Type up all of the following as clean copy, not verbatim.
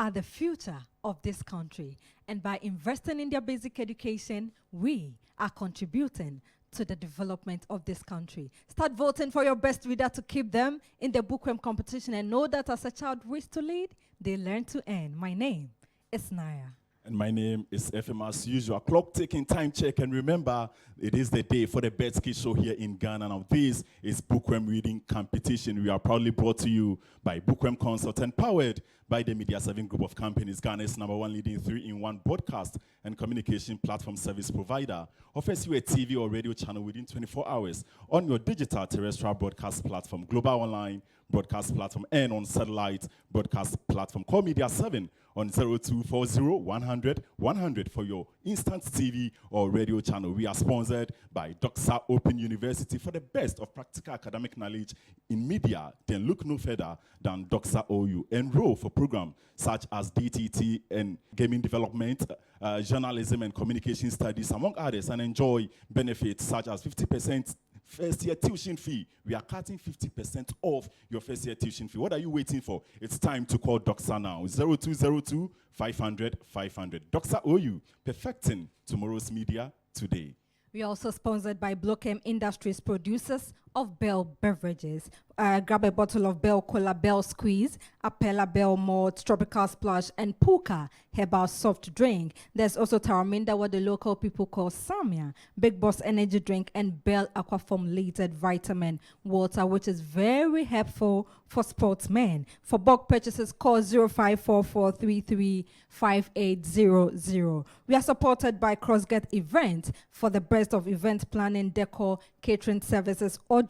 are the future of this country, and by investing in their basic education, we are contributing to the development of this country. Start voting for your best reader to keep them in the Bookworm competition, and know that as a child wishes to lead, they learn to earn. My name is Naya. And my name is FM as usual. Clock ticking, time check, and remember, it is the day for the best kid show here in Ghana. Now, this is Bookworm Reading Competition. We are proudly brought to you by Bookworm Consult and powered by the Media 7 group of companies, Ghana's #1 leading 3-in-1 broadcast and communication platform service provider. Offers you a TV or radio channel within 24 hours on your digital terrestrial broadcast platform, global online broadcast platform, and on satellite broadcast platform. Call Media 7 on 0240 100 100 for your instant TV or radio channel. We are sponsored by Doxa Open University. For the best of practical academic knowledge in media, then look no further than Doxa OU. Enroll for programs such as DTT and gaming development, journalism and communication studies, among others, and enjoy benefits such as 50% first-year tuition fee. We are cutting 50% off your first-year tuition fee. What are you waiting for? It's time to call Doxa now. 0202 500 500. Doxa OU, perfecting tomorrow's media today. We are also sponsored by Bookworm Industries, producers of Bell beverages. Grab a bottle of Bell Cola, Bell Squeeze, Apella Bell Malt, Tropical Splash, and Puka Herbal Soft Drink. There's also Taraminda, what the local people call Samia, Big Boss Energy Drink, and Bell Aqua Formulated Vitamin Water, which is very helpful for sportsmen. For bulk purchases, call 0544335800. We are supported by CrossGet Event for the best of event planning, decor, catering services, audio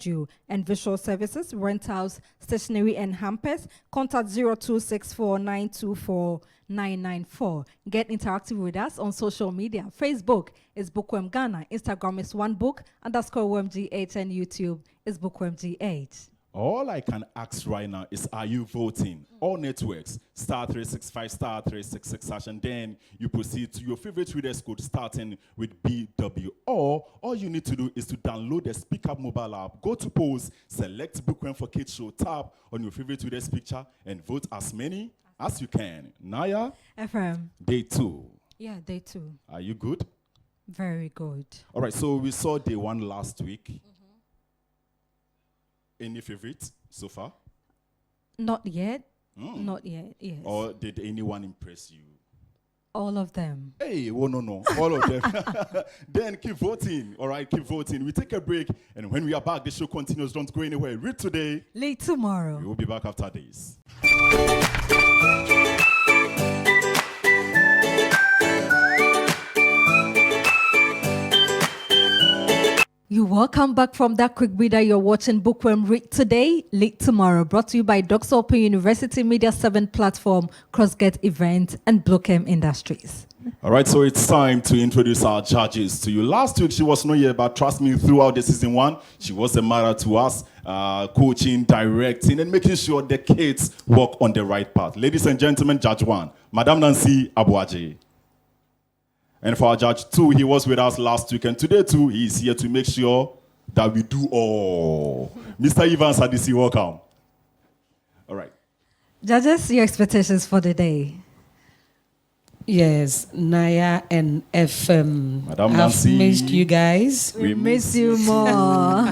and visual services, rentals, stationery and hampers. Contact 0264924994. Get interactive with us on social media. Facebook is Bookworm Ghana. Instagram is OneBook_WormGH, and YouTube is BookwormGH. All I can ask right now is, are you voting? All networks, star 365, star 366 #, and then you proceed to your favorite readers code starting with BW. Or all you need to do is to download the Speak Up mobile app, go to polls, select Bookworm for Kids Show, tap on your favorite readers picture, and vote as many as you can. Naya? FM. Day 2. Yeah, day 2. Are you good? Very good. All right, so we saw day 1 last week. Any favorite so far? Not yet. Not yet, yes. Or did anyone impress you? All of them. Hey, oh no. All of them. Then keep voting. All right, keep voting. We take a break, and when we are back, the show continues. Don't go anywhere. Read today. Late tomorrow. We will be back after this. You welcome back from that quick reader. You're watching Bookworm Read Today, Late Tomorrow, brought to you by Doxa Open University, Media 7 platform, CrossGet Event, and Bookworm Industries. All right, so it's time to introduce our judges to you. Last week, she was not here, but trust me, throughout the season 1, she was a mother to us, coaching, directing, and making sure the kids walk on the right path. Ladies and gentlemen, Judge 1, Madam Nancy Abuaje. And for our Judge 2, he was with us last week, and today too, he is here to make sure that we do all. Mr. Evans Adisi, welcome. All right. Judges, your expectations for the day? Yes, Naya and FM. Madam I've Nancy. missed you guys. We miss you more.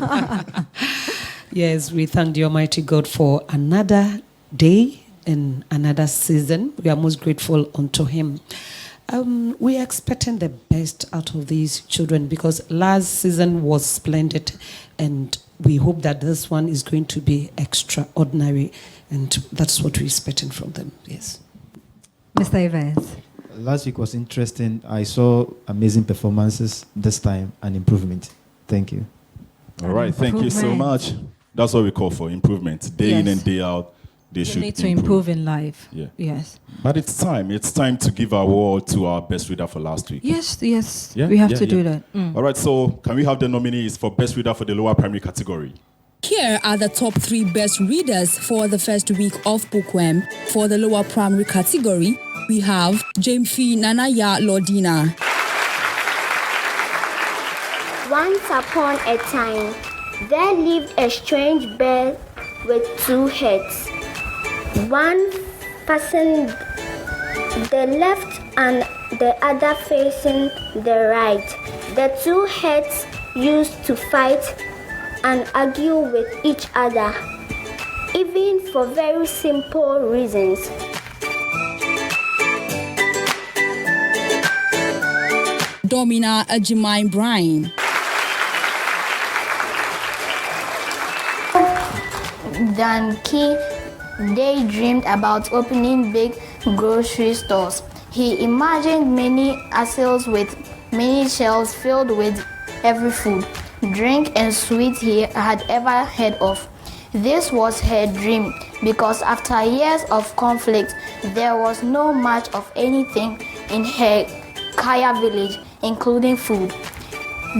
Yes, we thank the Almighty God for another day and another season. We are most grateful unto Him. We are expecting the best out of these children because last season was splendid, and we hope that this one is going to be extraordinary, and that's what we're expecting from them. Yes. Mr. Evans. Last week was interesting. I saw amazing performances. This time, an improvement. Thank you. All right, thank you so much. That's what we call for, improvement. Day in and day out, they should need to improve in life. Yeah. Yes. But it's time to give our award to our best reader for last week. Yes. Yeah? We have to do that. All right, so can we have the nominees for best reader for the lower primary category? Here are the top 3 best readers for the first week of Bookworm. For the lower primary category, we have Jamfi Nanaya Lordina. Once upon a time, there lived a strange bird with 2 heads. One fastened the left and the other facing the right. The two heads used to fight and argue with each other, even for very simple reasons. Domina Ajimai Brian. Dan Key daydreamed about opening big grocery stores. He imagined many aisles with many shelves filled with every food, drink, and sweet he had ever heard of. This was her dream because after years of conflict, there was no much of anything in her Kaya village, including food.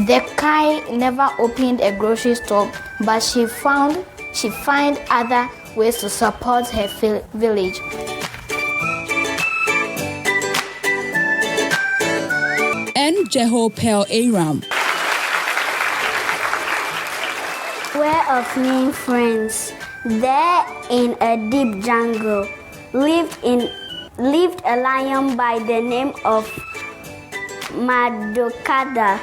The Kai never opened a grocery store, but she found other ways to support her village. And Jehopel Aram. Were of many friends. There in a deep jungle lived a lion by the name of Madokada.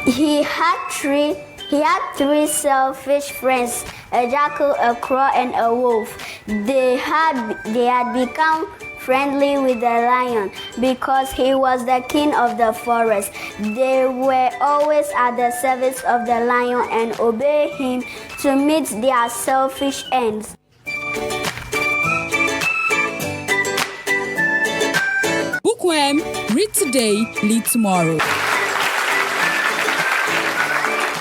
He had three selfish friends, a jackal, a crow, and a wolf. They had become friendly with the lion because he was the king of the forest. They were always at the service of the lion and obey him to meet their selfish ends. Bookworm, read today, lead tomorrow.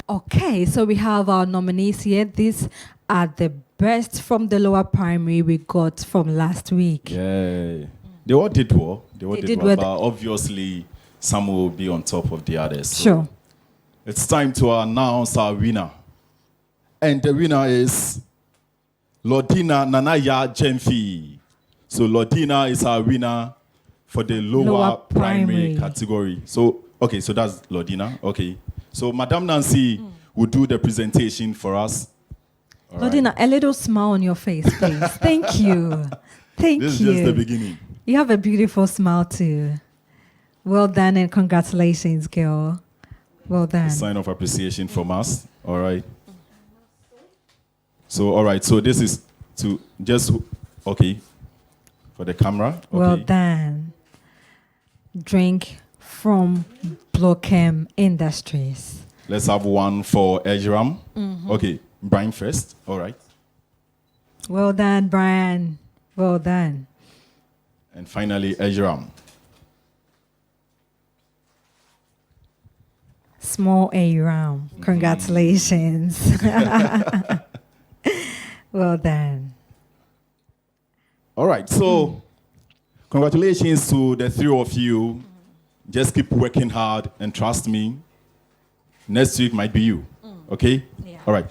Okay, so we have our nominees here. These are the best from the lower primary we got from last week. Yeah. They all did well. They did well. But obviously, some will be on top of the others. So Sure. it's time to announce our winner. And the winner is Lordina Nanaya Jemfi. So Lordina is our winner for the lower primary category. So, okay, so that's Lordina. Okay. So Madam Nancy will do the presentation for us. All Lordina, right. a little smile on your face, please. Thank you. Thank This you. is just the beginning. You have a beautiful smile too. Well done and congratulations, girl. Well done. A sign of appreciation from us. All right. So, all right. So this is to just, okay, for the camera. Okay. Well done. Drink from Bookworm Industries. Let's have one for Ejram. Okay, Brian first. All right. Well done, Brian. Well done. And finally, Ejram. Small A round. Congratulations. Well done. All right. So, congratulations to the three of you. Just keep working hard and trust me. Next week might be you. Okay? Yeah. All right.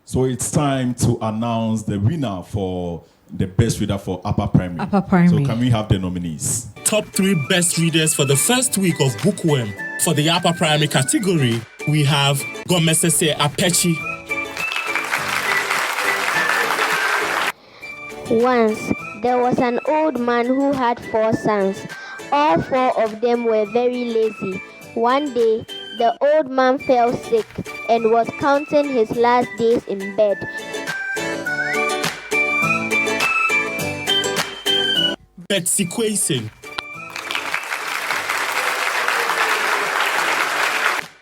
So it's time to announce the winner for the best reader for upper primary. Upper primary. So can we have the nominees? Top 3 best readers for the first week of Bookworm. For the upper primary category, we have Gomesese Apechi. Once, there was an old man who had 4 sons. All 4 of them were very lazy. One day, the old man fell sick and was counting his last days in bed. Betsy Quason.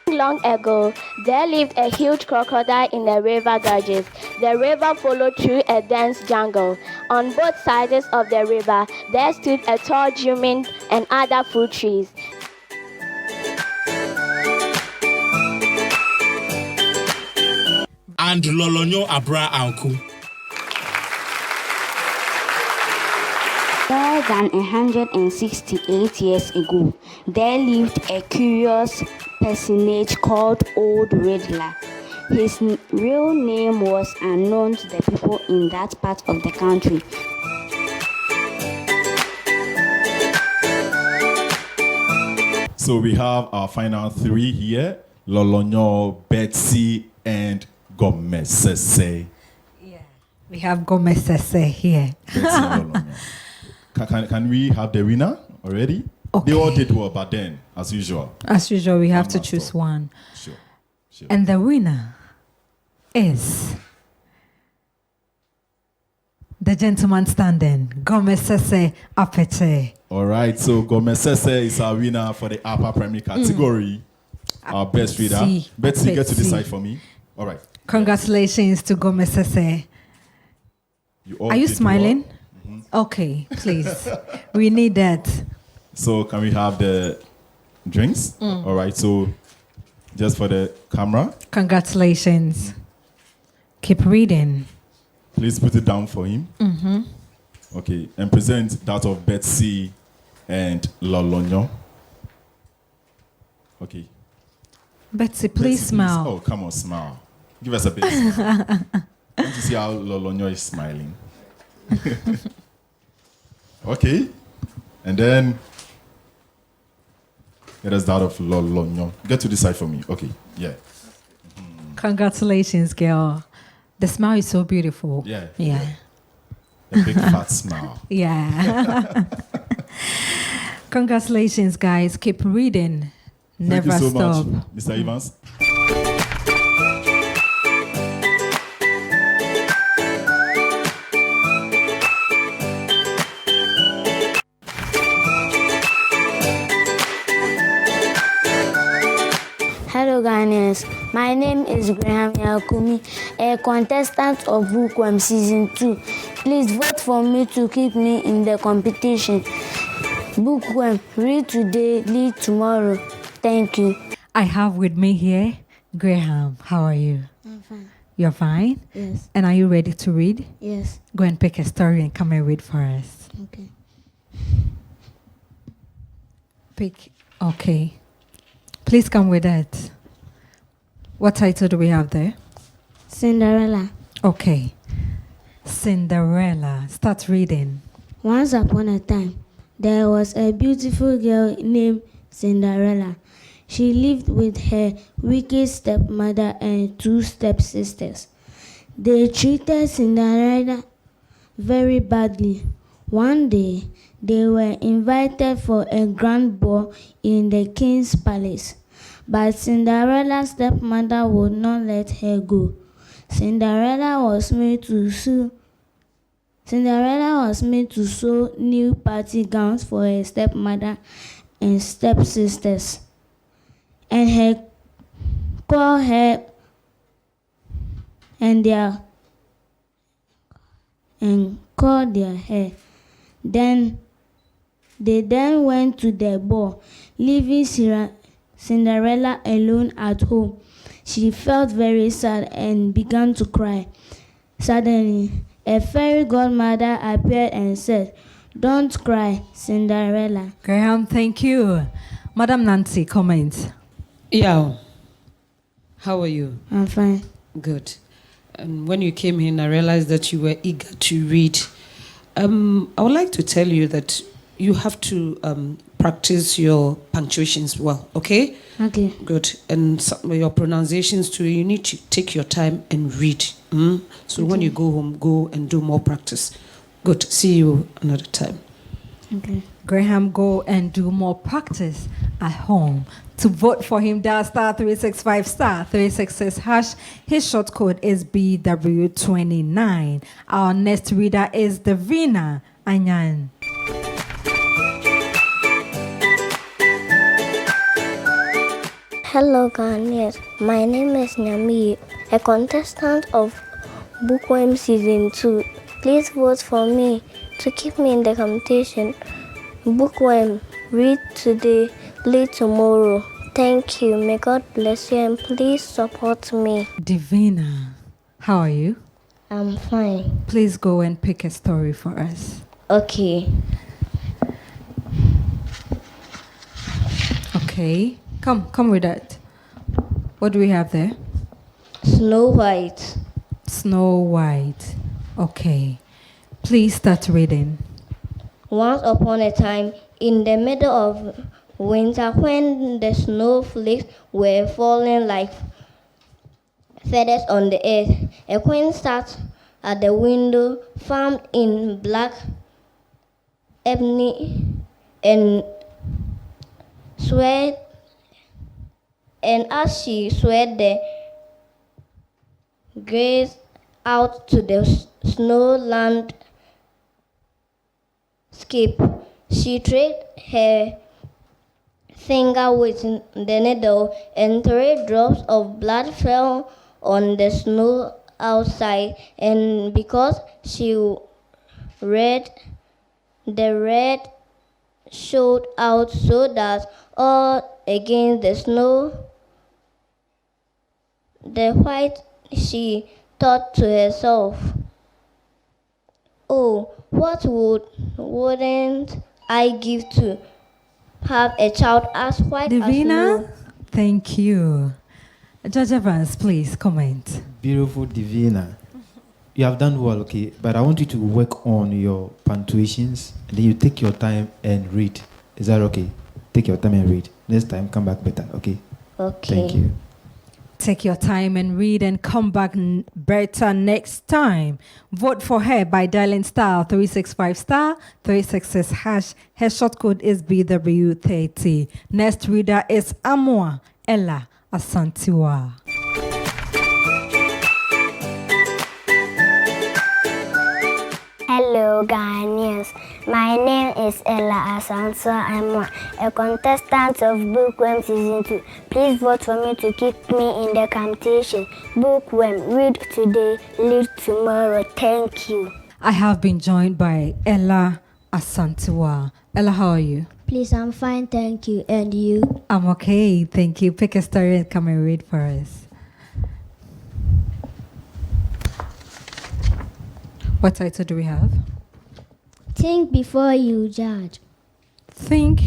Long ago, there lived a huge crocodile in the river Ganges. The river followed through a dense jungle. On both sides of the river, there stood a tall jumin and other fruit trees. And Lolonyo Abra Anku. More than 168 years ago, there lived a curious personage called Old Riddler. His real name was unknown to the people in that part of the country. So we have our final 3 here. Lolonyo, Betsy, and Gomesese. Yeah. We have Gomez Sese here. Betsy and Lolonyo. Can we have the winner already? Okay. They all did well, but then, as usual. As usual, we have One to last choose stop. one. Sure. And the winner is the gentleman standing, Gomez Sese Apeche. All right, so Gomesese is our winner for the upper primary category. Our best reader. Betsy, get to Betsy. decide for me. All right. Congratulations to Gomez Sese. all Are you did smiling? well. Okay, please. We need that. So can we have the drinks? All right, so just for the camera, Congratulations. Keep reading. please put it down for him. Okay, and present that of Betsy and Lolonyo. Okay. Betsy, please Betsy, smile. Oh, come on, smile. Give us a big smile. I want to see how Lolonyo is smiling. Okay. And then get us that of Lolonyo. Get to the side for me. Okay. Yeah. Congratulations, girl. The smile is so beautiful. Yeah. Yeah. A big fat smile. Yeah. Congratulations, guys. Keep reading. Never Thank you so stop. much, Mr. Evans. Hello, Ghanaians. My name is Graham Yakumi, a contestant of Bookworm Season 2. Please vote for me to keep me in the competition. Bookworm, read today, lead tomorrow. Thank you. I have with me here Graham. How are you? I'm fine. You're fine? Yes. And are you ready to read? Yes. Go and pick a story and come and read for us. Okay. Pick. Okay. Please come with that. What title do we have there? Cinderella. Okay. Cinderella. Start reading. Once upon a time, there was a beautiful girl named Cinderella. She lived with her wicked stepmother and two stepsisters. They treated Cinderella very badly. One day, they were invited for a grand ball in the king's palace, but Cinderella's stepmother would not let her go. Cinderella was made to sew new party gowns for her stepmother and stepsisters, and her curl hair and curl their hair. They then went to the ball, leaving Cinderella alone at home. She felt very sad and began to cry. Suddenly, a fairy godmother appeared and said, "Don't cry, Cinderella." Graham, thank you. Madam Nancy, comment. Yeah. How are you? I'm fine. Good. And when you came in, I realized that you were eager to read. I would like to tell you that you have to practice your punctuations well, okay? Okay. Good. And your pronunciations too, you need to take your time and read. So when you go home, go and do more practice. Good. See you another time. Okay. Graham, go and do more practice at home. To vote for him, dial *365 *366#. His short code is BW29. Our next reader is Davina Anyan. Hello, Ghanaians. My name is Nyami, a contestant of Bookworm Season 2. Please vote for me to keep me in the competition. Bookworm, read today, lead tomorrow. Thank you. May God bless you and please support me. Davina, how are you? I'm fine. Please go and pick a story for us. Okay. Okay. Come with that. What do we have there? Snow White. Snow White. Okay. Please start reading. Once upon a time, in the middle of winter when the snowflakes were falling like feathers on the earth. A queen sat at the window, farmed in black ebony, and sweat. And as she sweat the grace out to the snow landscape, she traced her finger with the needle, and 3 drops of blood fell on the snow outside. And because she read, the red showed out so that all against the snow, the white, she thought to herself, "Oh, what wouldn't I give to have a child as white as Divina, snow?" thank you. Judge Evans, please comment. Beautiful Divina. You have done well, okay? But I want you to work on your punctuations and then you take your time and read. Is that okay? Take your time and read. Next time, come back better, okay? Okay. Thank you. Take your time and read and come back better next time. Vote for her by dialing star 365 star 366 hash. Her short code is BW30. Next reader is Amwa Ella Asantiwa. Hello, Ghanaians. My name is Ella Asanso. I'm a contestant of Bookworm Season 2. Please vote for me to keep me in the competition. Bookworm, read today, lead tomorrow. Thank you. I have been joined by Ella Asantiwa. Ella, how are you? Please, I'm fine, thank you. And you? I'm okay, thank you. Pick a story and come and read for us. What title do we have? Think before you judge. Think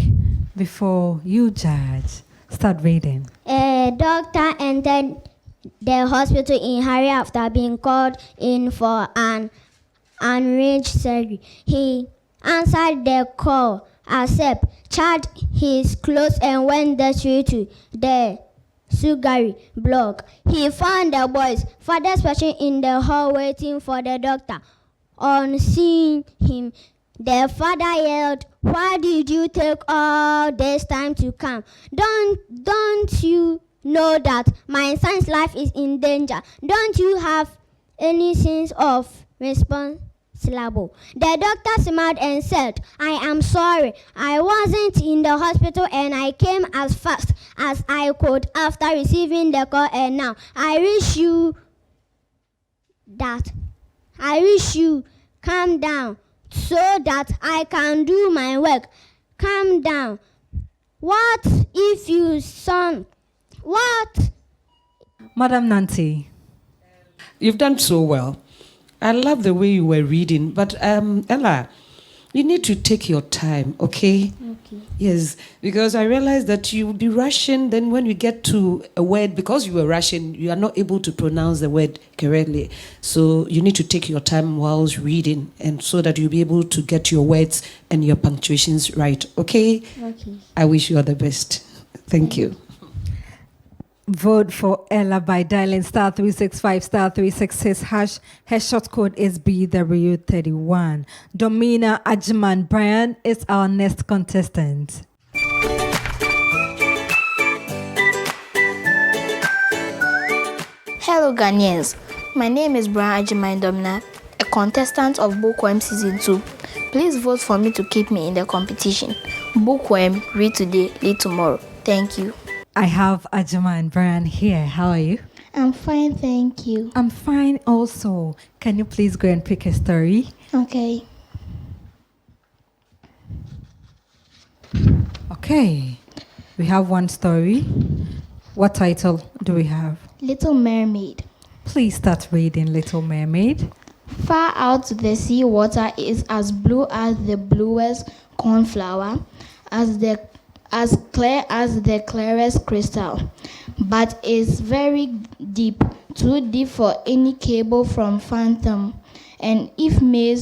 before you judge. Start reading. A doctor entered the hospital in hurry after being called in for an arranged surgery. He answered the call, accepted, charged his clothes, and went straight to the surgery block. He found the boy's father's patient in the hall waiting for the doctor. On seeing him, the father yelled, "Why did you take all this time to come? Don't you know that my son's life is in danger? Don't you have any sense of responsibility?" The doctor smiled and said, "I am sorry. I wasn't in the hospital and I came as fast as I could after receiving the call, and now I wish you calm down so that I can do my work. Calm down. What if you son? What?" Madam Nancy. You've done so well. I love the way you were reading, but Ella, you need to take your time, okay? Okay. Yes, because I realized that you will be rushing. Then when you get to a word, because you were rushing, you are not able to pronounce the word correctly. So you need to take your time whilst reading, and so that you'll be able to get your words and your punctuations right, okay? Okay. I wish you all the best. Thank you. Vote for Ella by dialing star 365 star 366 hash. Her short code is BW31. Domina Ajman Brian is our next contestant. Hello Ghanaians, my name is Brian Ajimai Domina, a contestant of Bookworm Season 2. Please vote for me to keep me in the competition. Bookworm, read today, lead tomorrow. Thank you. I have Ajman Brian here. How are you? I'm fine, thank you. I'm fine also. Can you please go and pick a story? Okay. Okay. We have one story. What title do we have? Little Mermaid. Please start reading Little Mermaid. Far out the sea water is as blue as the bluest cornflower, as clear as the clearest crystal, but is very deep, too deep for any cable from fathom. And if made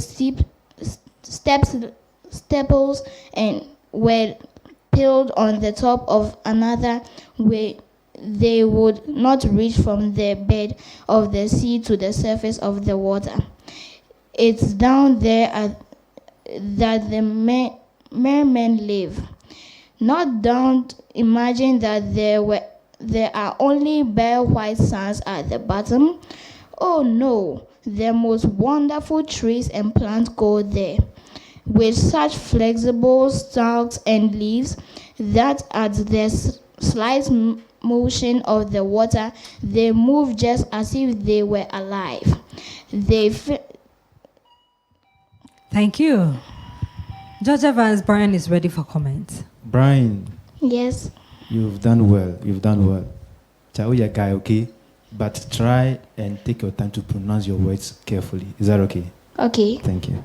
staples and were piled on the top of another where they would not reach from the bed of the sea to the surface of the water. It's down there that the mermen live. Not don't imagine that there are only bare white sands at the bottom. Oh no, the most wonderful trees and plants go there, with such flexible stalks and leaves that at the slight motion of the water, they move just as if they were alive. Thank you. Judge Evans, Brian is ready for comment. Brian, Yes. you've done well. You've done well. Chao ya guy, okay? But try and take your time to pronounce your words carefully. Is that okay? Okay. Thank you.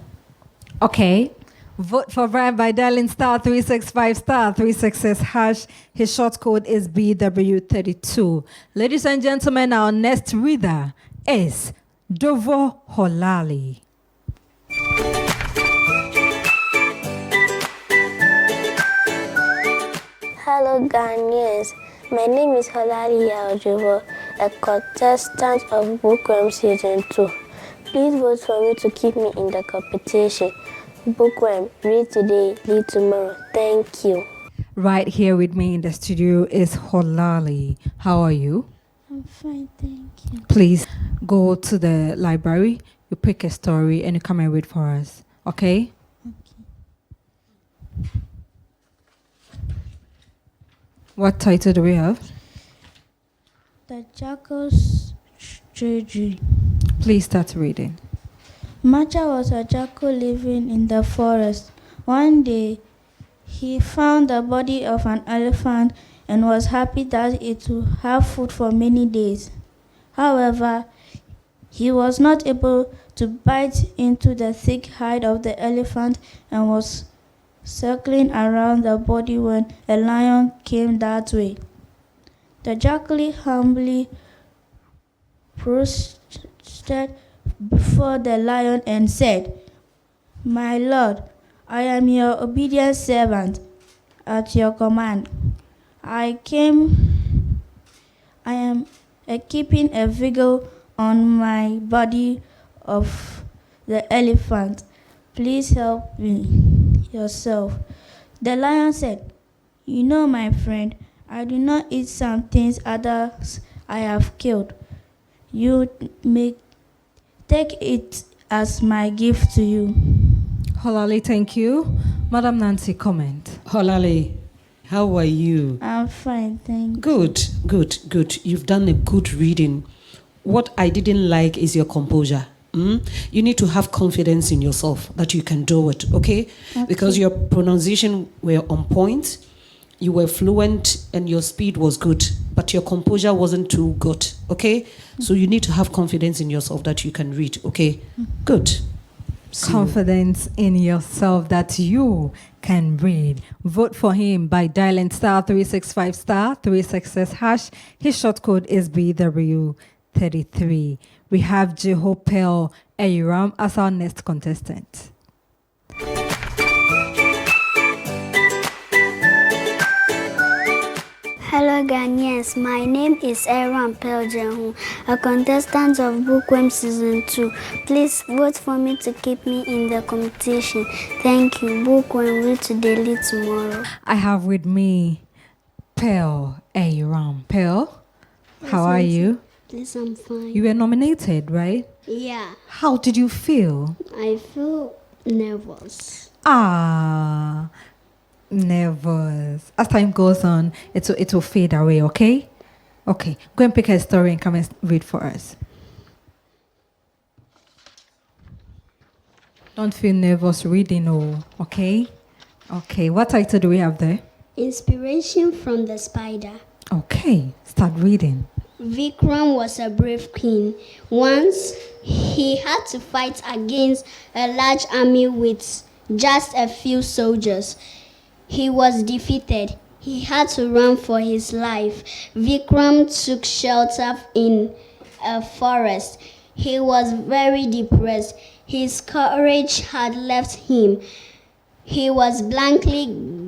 Okay. Vote for Brian by dialing *365 *366#. His short code is BW32. Ladies and gentlemen, our next reader is Dovo Holali. Hello, Ghanaians. My name is Holali Yaojovo, a contestant of Bookworm Season 2. Please vote for me to keep me in the competition. Bookworm, read today, lead tomorrow. Thank you. Right here with me in the studio is Holali. How are you? I'm fine, thank you. Please go to the library, you pick a story, and you come and read for us. Okay? What title do we have? The Jackal's Strategy. Please start reading. Macha was a jackal living in the forest. One day, he found the body of an elephant and was happy that it would have food for many days. However, he was not able to bite into the thick hide of the elephant and was circling around the body when a lion came that way. The jackal humbly prostrated before the lion and said, "My lord, I am your obedient servant. At your command, I am keeping a vigil on my body of the elephant. Please help me yourself." The lion said, "You know, my friend, I do not eat some things others I have killed. You may take it as my gift to you." Holali, thank you. Madam Nancy, comment. Holali, how are you? I'm fine, thank you. Good. You've done a good reading. What I didn't like is your composure. You need to have confidence in yourself that you can do it, okay? Because your pronunciation were on point, you were fluent, and your speed was good, but your composure wasn't too good, okay? So you need to have confidence in yourself that you can read, okay? Good. Confidence in yourself that you can read. Vote for him by dialing *365 *366#. His short code is BW33. We have Jehopel Eiram as our next contestant. Hello Ghanaians, my name is Aaron Peljehu, a contestant of Bookworm Season 2. Please vote for me to keep me in the competition. Thank you. Bookworm, read today, lead tomorrow. I have with me Pearl Eiram. Pearl, how are you? Please, I'm fine. You were nominated, right? Yeah, How did you feel? I feel nervous. Nervous. As time goes on, it will fade away, okay? Okay, go and pick a story and come and read for us. Don't feel nervous reading, okay? Okay, what title do we have there? Inspiration from the spider. Okay, start reading. Vikram was a brave king. Once he had to fight against a large army with just a few soldiers. He was defeated. He had to run for his life. Vikram took shelter in a forest. He was very depressed. His courage had left him. He was blankly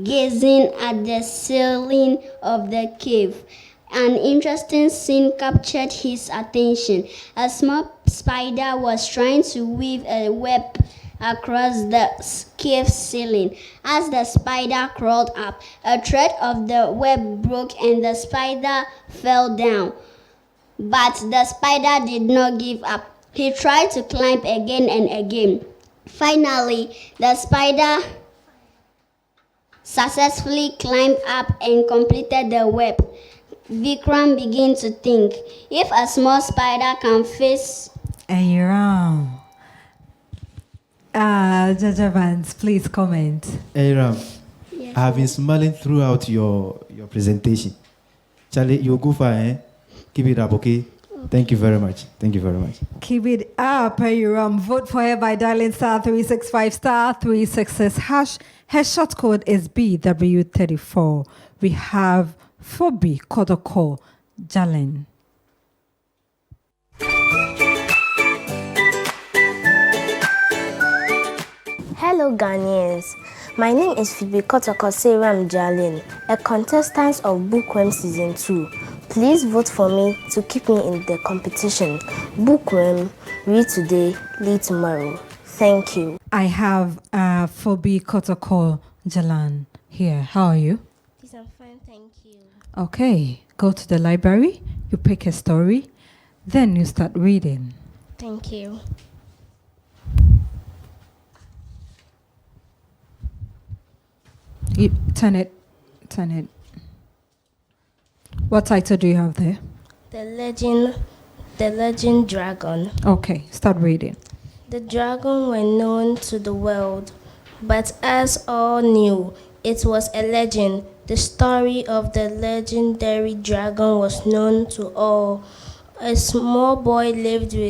gazing at the ceiling of the cave. An interesting scene captured his attention. A small spider was trying to weave a web across the cave ceiling. As the spider crawled up, a thread of the web broke and the spider fell down. But the spider did not give up. He tried to climb again and again. Finally, the spider successfully climbed up and completed the web. Vikram began to think, if a small spider can face... Aaron. Jaja Vance, please comment. Hey Ram, Yes. I have been smiling throughout your presentation. Charlie, you go far, eh? Keep it up, okay? Thank you very much. Thank you very much. Keep it up, Aaron. Vote for her by dialing *365 *366 hash. Her short code is BW34. We have Phoebe Kodoko Jalen. Hello Ghanaians, my name is Phoebe Kotoko Seram Jalin, a contestant of Bookworm Season 2. Please vote for me to keep me in the competition. Bookworm, read today, lead tomorrow. Thank you. I have Phoebe Kotoko Jalan here. How are you? Please, I'm fine, thank you. Okay, go to the library, you pick a story, then you start reading. Thank you. You turn it. What title do you have there? The legend dragon. Okay, start reading. The dragon were known to the world, but as all knew, it was a legend. The story of the legendary dragon was known to all. A small boy lived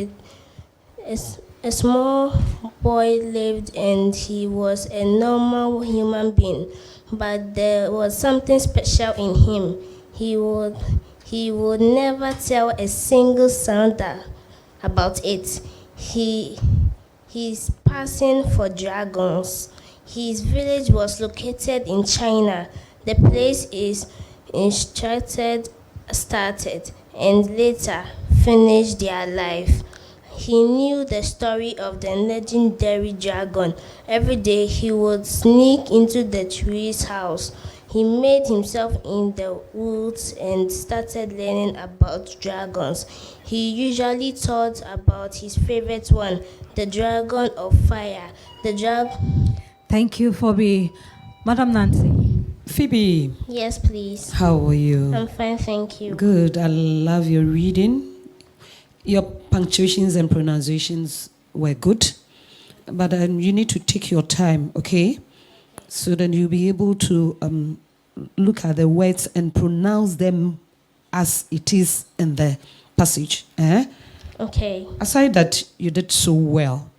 and he was a normal human being, but there was something special in him. He would never tell a single sound about it. He's passing for dragons. His village was located in China. The place is started and later finished their life. He knew the story of the legendary dragon. Every day he would sneak into the tree's house. He made himself in the woods and started learning about dragons. He usually thought about his favorite one, the dragon of fire. Thank you, Phoebe. Madam Nancy. Phoebe, Yes, please. how are you? I'm fine, thank you. Good. I love your reading. Your punctuations and pronunciations were good, but you need to take your time, okay? So then you'll be able to look at the words and pronounce them as it is in the passage. Okay. Aside that, you did so well.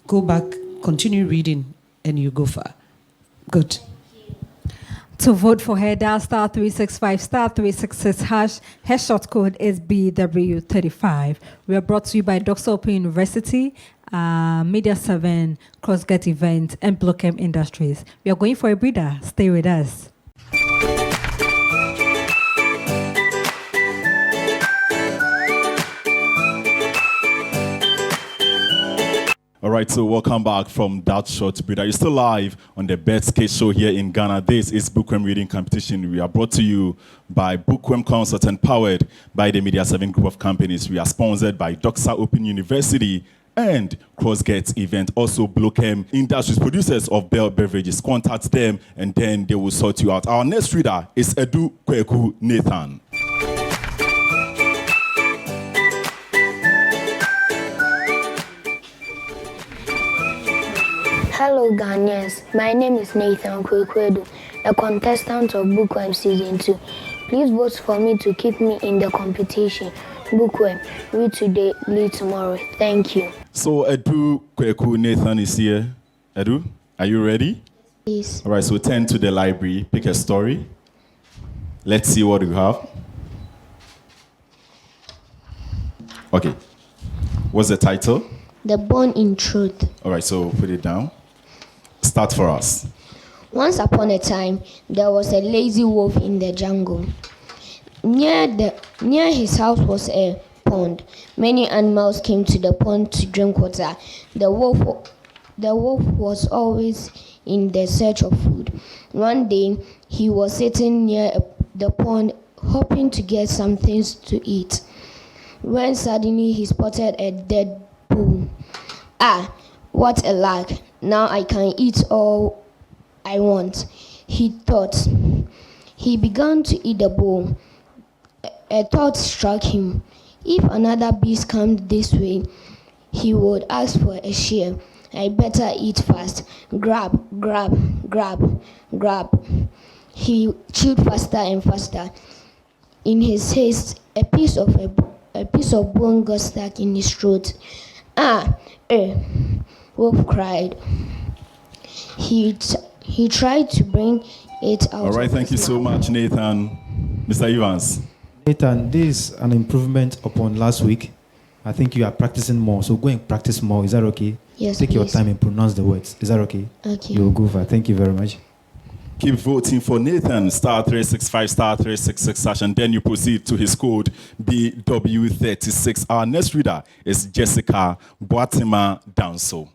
Go back, continue reading, and you go far. Good. To vote for her, dial *365 *366 hash. Her short code is BW35. We are brought to you by Doxa Open University, Media 7, Crossgate Event, and Bookworm Industries. We are going for a breather. Stay with us. All right, so welcome back from that short break. Are you still live on the best case show here in Ghana? This is Bookworm Reading Competition. We are brought to you by Bookworm Consult and powered by the Media 7 group of companies. We are sponsored by Doxa Open University and Crossgate Event. Also, Bookworm Industries, producers of Bell Beverages. Contact them and then they will sort you out. Our next reader is Edu Kweku Nathan. Hello Ghanaians, my name is Nathan Kwekwedu, a contestant of Bookworm Season 2. Please vote for me to keep me in the competition. Bookworm, read today, lead tomorrow. Thank you. So Edu Kweku Nathan is here. Edu, are you ready? Please. All right, so turn to the library, pick a story. Let's see what you have. Okay. What's the title? The Born in Truth. All right, so put it down. Start for us. Once upon a time, there was a lazy wolf in the jungle. Near his house was a pond. Many animals came to the pond to drink water. The wolf was always in the search of food. One day, he was sitting near the pond, hoping to get some things to eat, when suddenly he spotted a dead bull. Ah, what a luck! Now I can eat all I want, he thought. He began to eat the bull. A thought struck him. If another beast comes this way, he would ask for a share. I better eat fast. Grab, grab, grab, grab. He chewed faster and faster. In his haste, a piece of bone got stuck in his throat. Wolf cried. He tried to bring it out. All right, thank you so much, Nathan. Mr. Evans. Nathan, this is an improvement upon last week. I think you are practicing more, so go and practice more. Is that okay? Yes, Take your please. time and pronounce the words. Is that okay? Okay. You'll go for it. Thank you very much. Keep voting for Nathan, star 365, star 366 #, and then you proceed to his code BW36. Our next reader is Jessica Boatima Danso.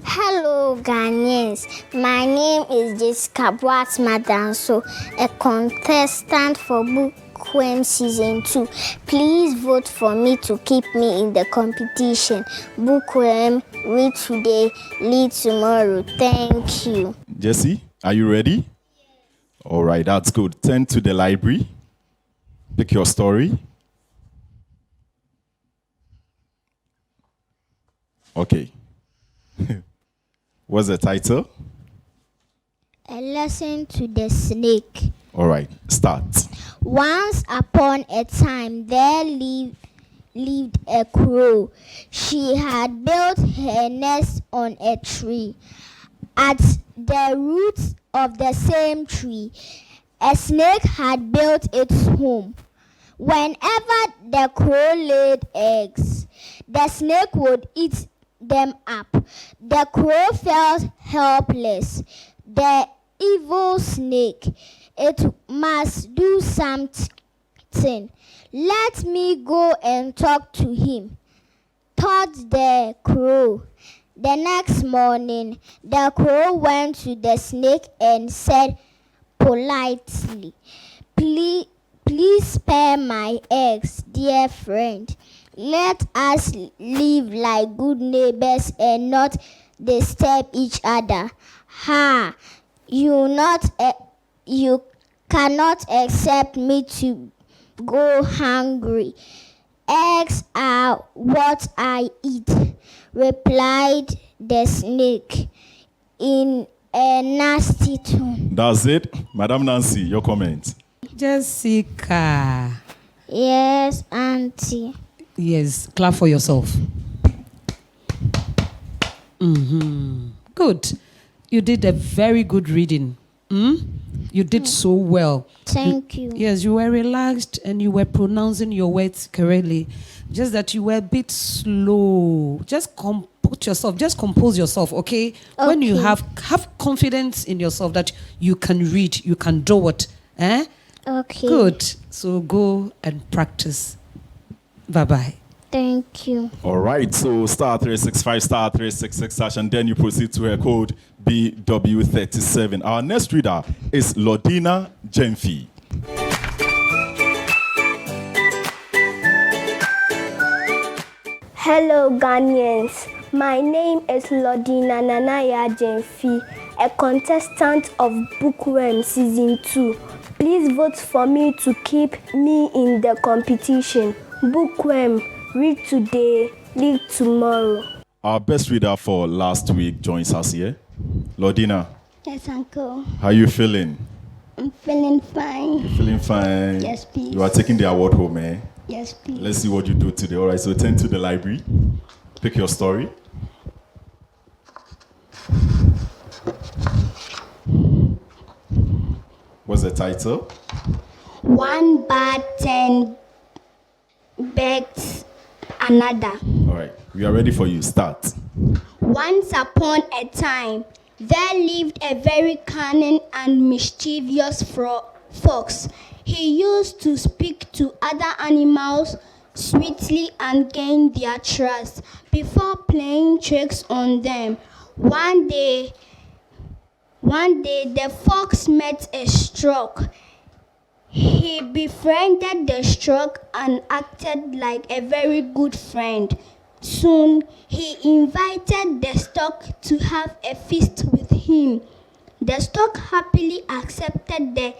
Hello, Ghanaians. My name is Jessica Boatima Danso, a contestant for Bookworm Season 2. Please vote for me to keep me in the competition. Bookworm, read today, lead tomorrow. Thank you. Jesse, are you ready? All right, that's good. Turn to the library. Pick your story. Okay. What's the title? A lesson to the snake. All right, start. Once upon a time, there lived a crow. She had built her nest on a tree. At the roots of the same tree, a snake had built its home. Whenever the crow laid eggs, the snake would eat them up. The crow felt helpless. The evil snake, it must do something. Let me go and talk to him, thought the crow. The next morning, the crow went to the snake and said politely, Please spare my eggs, dear friend. Let us live like good neighbors and not disturb each other. You cannot accept me to go hungry. Eggs are what I eat, replied the snake in a nasty tone. That's it. Madam Nancy, your comment. Jessica. Yes, Auntie. Yes, clap for yourself. Good. You did a very good reading. You did so well. Thank you. Yes, you were relaxed and you were pronouncing your words correctly. Just that you were a bit slow. Just compose yourself, okay? When you have confidence in yourself that you can read, you can do it. Okay. Good. So go and practice. Bye-bye. Thank you. All right, so star 365, star 366 #, and then you proceed to her code BW37. Our next reader is Lodina Jemfi. Hello, Ghanaians. My name is Lodina Nanaya Jemfi, a contestant of Bookworm Season 2. Please vote for me to keep me in the competition. Bookworm, read today, lead tomorrow. Our best reader for last week joins us here. Lodina, Yes, Uncle. how are you feeling? I'm feeling fine. You feeling fine? Yes, please. You are taking the award home, eh? Yes, please. Let's see what you do today. All right, so turn to the library. Pick your story. What's the title? One bad 10 begged another. All right, we are ready for you. Start. Once upon a time, there lived a very cunning and mischievous fox. He used to speak to other animals sweetly and gain their trust before playing tricks on them. One day, the fox met a stork. He befriended the stork and acted like a very good friend. Soon, he invited the stork to have a feast with him. The stork happily accepted the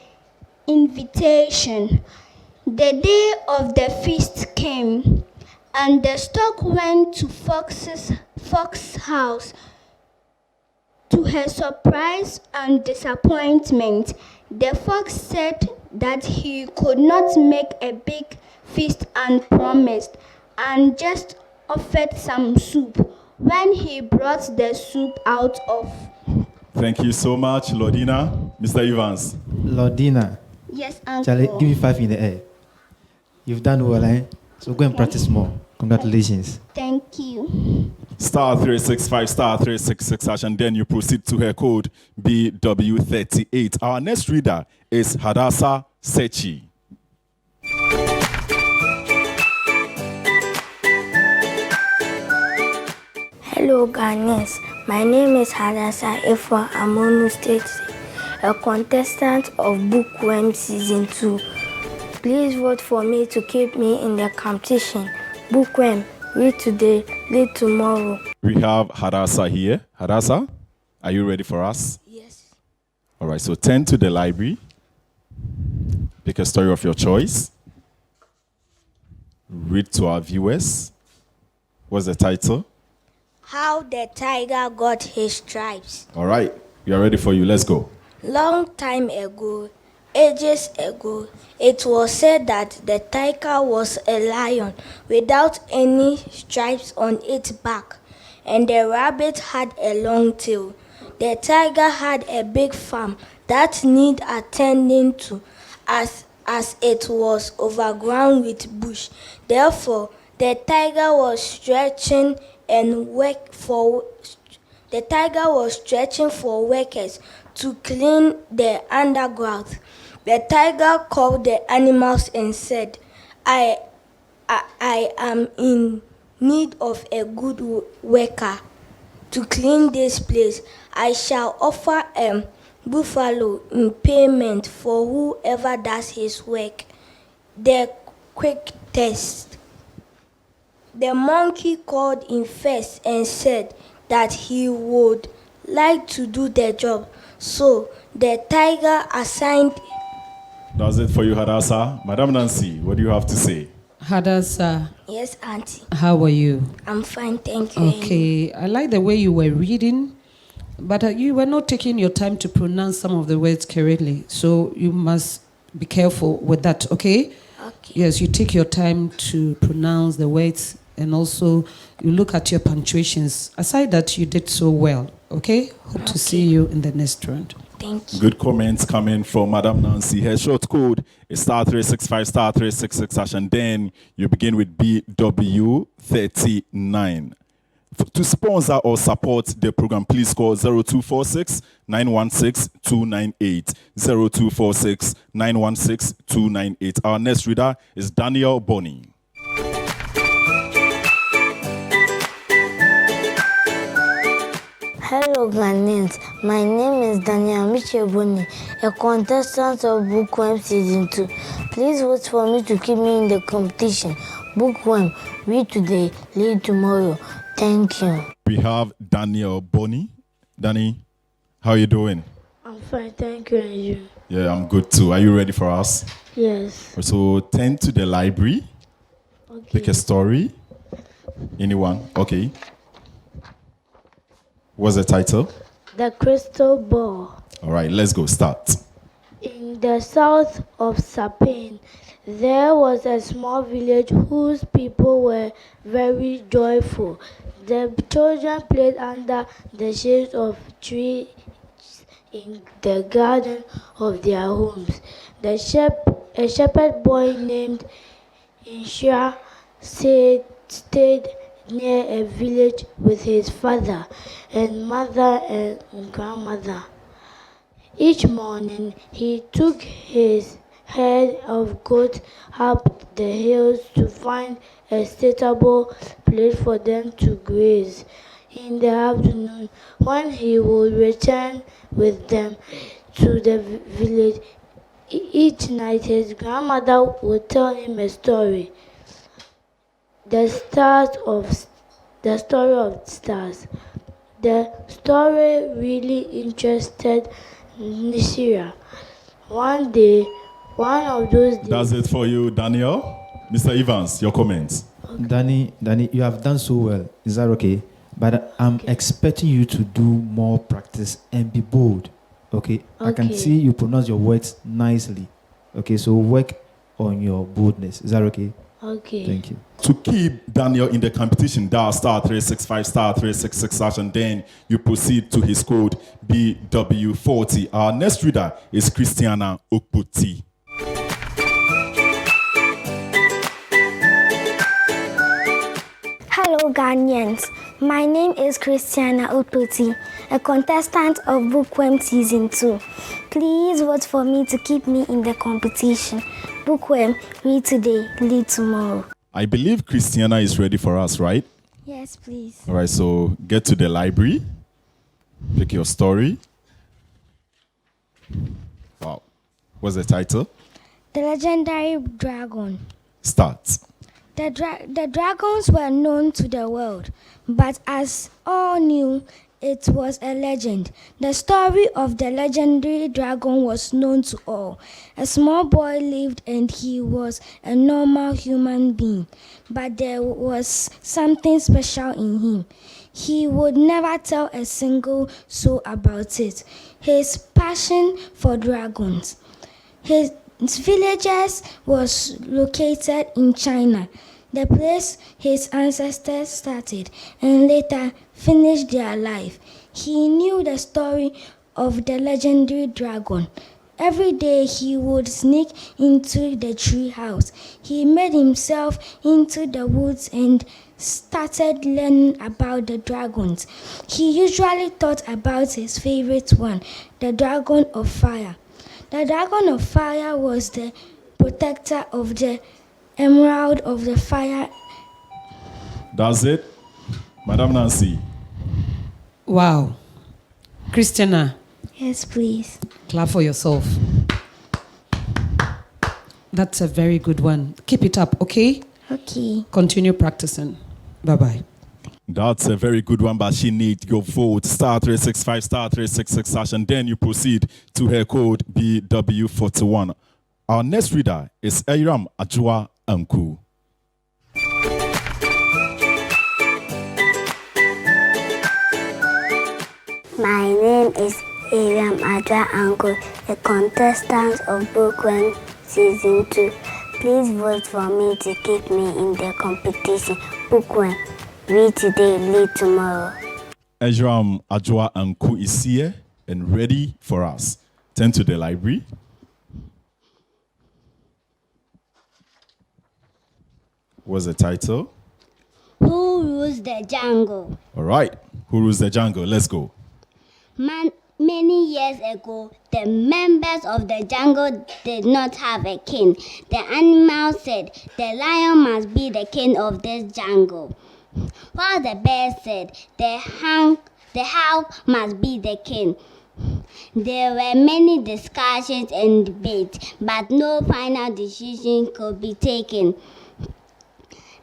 invitation. The day of the feast came, and the stork went to Fox's house. To her surprise and disappointment, the fox said that he could not make a big feast and promised, and just offered some soup. When he brought the soup out of... Thank you so much, Lordina. Mr. Evans. Lordina. Yes, Uncle. Charlie, give me 5 in the air. You've done well, eh? So go and practice more. Congratulations. Thank you. Star 365, star 366, and then you proceed to her code BW38. Our next reader is Hadassa Sechi. Hello, Ghanaians. My name is Hadassa Efwa Amonu State, a contestant of Bookworm Season 2. Please vote for me to keep me in the competition. Bookworm, read today, read tomorrow. We have Hadassa here. Hadassa, are you ready for us? Yes. All right, so turn to the library. Pick a story of your choice. Read to our viewers. What's the title? How the tiger got his stripes. All right, we are ready for you. Let's go. Long time ago, ages ago, it was said that the tiger was a lion without any stripes on its back, and the rabbit had a long tail. The tiger had a big farm that needed attending to, as it was overgrown with bush. Therefore, the tiger was stretching for workers to clean the undergrowth. The tiger called the animals and said, I am in need of a good worker to clean this place. I shall offer a buffalo in payment for whoever does his work. The quick test. The monkey called in first and said that he would like to do the job. So the tiger assigned... That's it for you, Hadassa. Madam Nancy, what do you have to say? Hadassa, Yes, Auntie. how are you? I'm fine, thank you. Okay, I like the way you were reading, but you were not taking your time to pronounce some of the words correctly. So you must be careful with that, okay? Okay. Yes, you take your time to pronounce the words, and also you look at your punctuations. Aside that, you did so well, okay? Hope to see you in the next round. Thank you. Good comments coming from Madam Nancy. Her short code is star 365, star 366, and then you begin with BW39. To sponsor or support the program, please call 0246 916 298. 0246 916 298. Our next reader is Daniel Bonny. Hello, Ghanaians. My name is Daniel Micheboni, a contestant of Bookworm Season 2. Please vote for me to keep me in the competition. Bookworm, read today, read tomorrow. Thank you. We have Daniel Bonny. Danny, how are you doing? I'm fine, thank you, and you? Yeah, I'm good too. Are you ready for us? Yes. So turn to the library. Okay. Pick a story. Anyone? Okay. What's the title? The Crystal Ball. All right, let's go. Start. In the south of Spain, there was a small village whose people were very joyful. The children played under the shade of trees in the garden of their homes. A shepherd boy named Insha said stayed near a village with his father and mother and grandmother. Each morning he took his herd of goats up the hills to find a suitable place for them to graze. In the afternoon, when he would return with them to the village, each night his grandmother would tell him a story. The story of stars. The story really interested Nishira. One day, one of those days. That's it for you, Daniel. Mr. Evans, your comments. Danny, you have done so well. Is that okay? But I'm expecting you to do more practice and be bold. Okay? I can see you pronounce your words nicely. Okay, so work on your boldness. Is that okay? Okay. Thank you. To keep Daniel in the competition, dial *365 *366# and then you proceed to his code BW40. Our next reader is Christiana Okputi. Hello, Ghanaians. My name is Christiana Okputi, a contestant of Bookworm Season 2. Please vote for me to keep me in the competition. Bookworm, read today, lead tomorrow. I believe Christiana is ready for us, right? Yes, please. All right, so get to the library. Pick your story. Wow. What's the title? The Legendary Dragon. Start. The dragons were known to the world, but as all knew, it was a legend. The story of the legendary dragon was known to all. A small boy lived and he was a normal human being, but there was something special in him. He would never tell a single soul about it. His passion for dragons. His village was located in China, the place his ancestors started and later finished their life. He knew the story of the legendary dragon. Every day he would sneak into the tree house. He made himself into the woods and started learning about the dragons. He usually thought about his favorite one, the dragon of fire. The dragon of fire was the protector of the emerald of the fire. That's it. Madam Nancy. Wow. Christiana. Yes, please. Clap for yourself. That's a very good one. Keep it up, okay? Okay. Continue practicing. Bye-bye. That's a very good one, but she needs your vote. *365 *366# and then you proceed to her code BW41. Our next reader is Ayram Ajua Anku. My name is Ayram Ajua Anku, a contestant of Bookworm Season 2. Please vote for me to keep me in the competition. Bookworm, read today, lead tomorrow. Ayram Ajua Anku is here and ready for us. Turn to the library. What's the title? Who rules the jungle? All right. Who rules the jungle? Let's go. Many years ago, the members of the jungle did not have a king. The animals said, the lion must be the king of this jungle. While the bear said, the hound must be the king. There were many discussions and debates, but no final decision could be taken.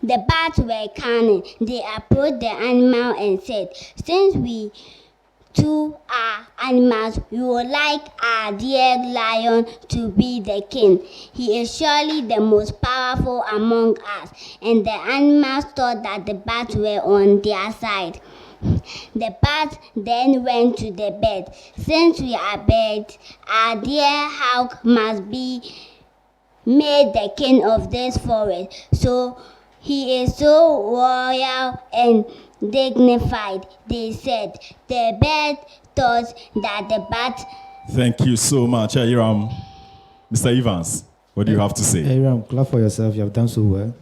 The bats were cunning. They approached the animal and said, since we two are animals, we would like our dear lion to be the king. He is surely the most powerful among us. And the animals thought that the bats were on their side. The bats then went to the bed. Since we are birds, our dear hawk must be made the king of this forest. So he is so royal and dignified, they said. The bird thought that the bat. Thank you so much, Ayram. Mr. Evans, what do you have to say? Ayram, clap for yourself. You have done so well.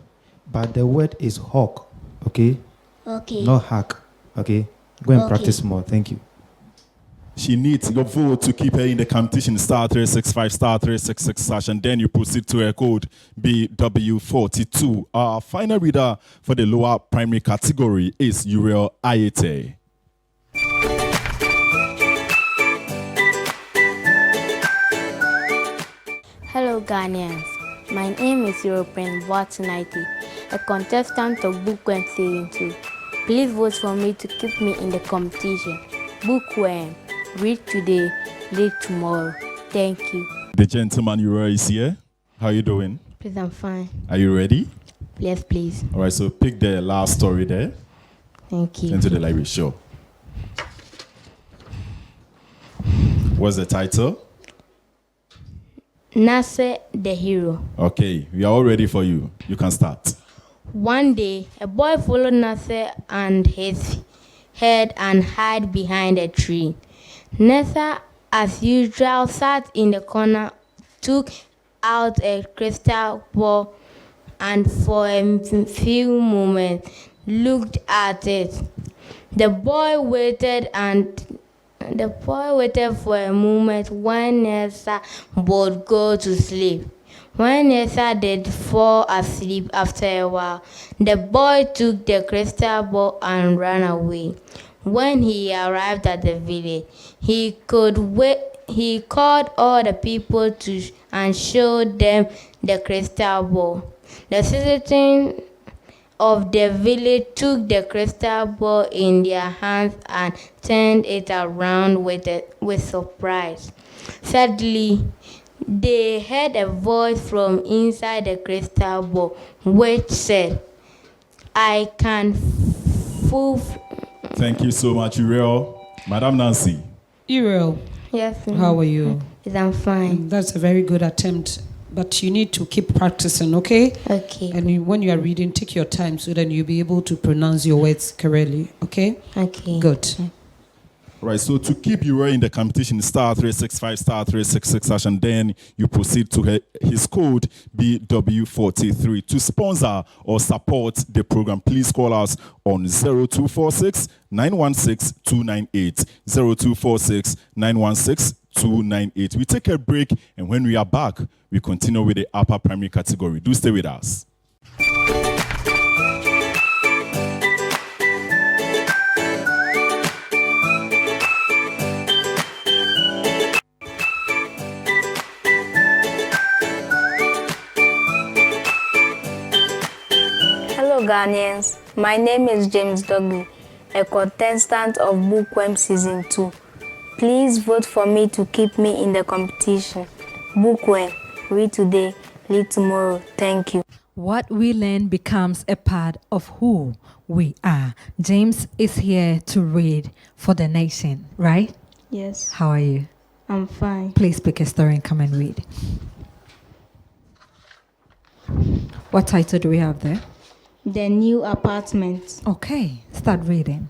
But the word is hawk. Okay? Okay. Not hack. Okay? Go and Okay. practice more. Thank you. She needs your vote to keep her in the competition. Star 365 star 366 # and then you proceed to her code BW42. Our final reader for the lower primary category is Uriel Ayete. Hello Ghanaians, my name is European Watanaiti, a contestant of Bookworm Season 2. Please vote for me to keep me in the competition. Bookworm, read today, read tomorrow. Thank you. The gentleman Uriel is here. How are you doing? Please, I'm fine. Are you ready? Yes, please. All right, so pick the last story there. Thank you. Into the library, sure. What's the title? Nasser the hero. Okay, we are all ready for you. You can start. One day, a boy followed Nasser and his herd and hid behind a tree. Nasser, as usual, sat in the corner, took out a crystal ball, and for a few moments looked at it. The boy waited for a moment when Nasser would go to sleep. When Nasser did fall asleep after a while, the boy took the crystal ball and ran away. When he arrived at the village, he called all the people and showed them the crystal ball. The citizens of the village took the crystal ball in their hands and turned it around with surprise. Suddenly, they heard a voice from inside the crystal ball, which said, "I can Thank you so much, Uriel. Madam Nancy. Uriel, Yes. how are you? Yes, I'm fine. That's a very good attempt, but you need to keep practicing, okay? Okay. And when you are reading, take your time so that you'll be able to pronounce your words correctly, okay? Okay. Good. Right, so to keep Uriel in the competition, star 365 star 366 # and then you proceed to his code BW43. To sponsor or support the program, please call us on 0246 916 298 0246 916 298. We take a break, and when we are back, we continue with the upper primary category. Do stay with us. Hello Ghanaians, my name is James Dudley, a contestant of Bookworm Season 2. Please vote for me to keep me in the competition. Bookworm, read today, read tomorrow. Thank you. What we learn becomes a part of who we are. James is here to read for the nation, right? Yes, How are you? I'm fine. Please pick a story and come and read. What title do we have there? The new apartment. Okay, start reading.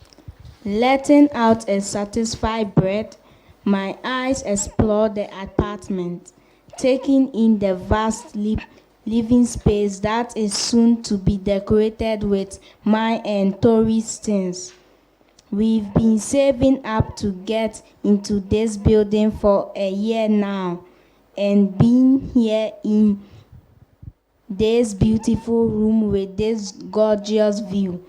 Letting out a satisfied breath, my eyes explored the apartment, taking in the vast living space that is soon to be decorated with my and Tori's things. We've been saving up to get into this building for a year now, and being here in this beautiful room with this gorgeous view.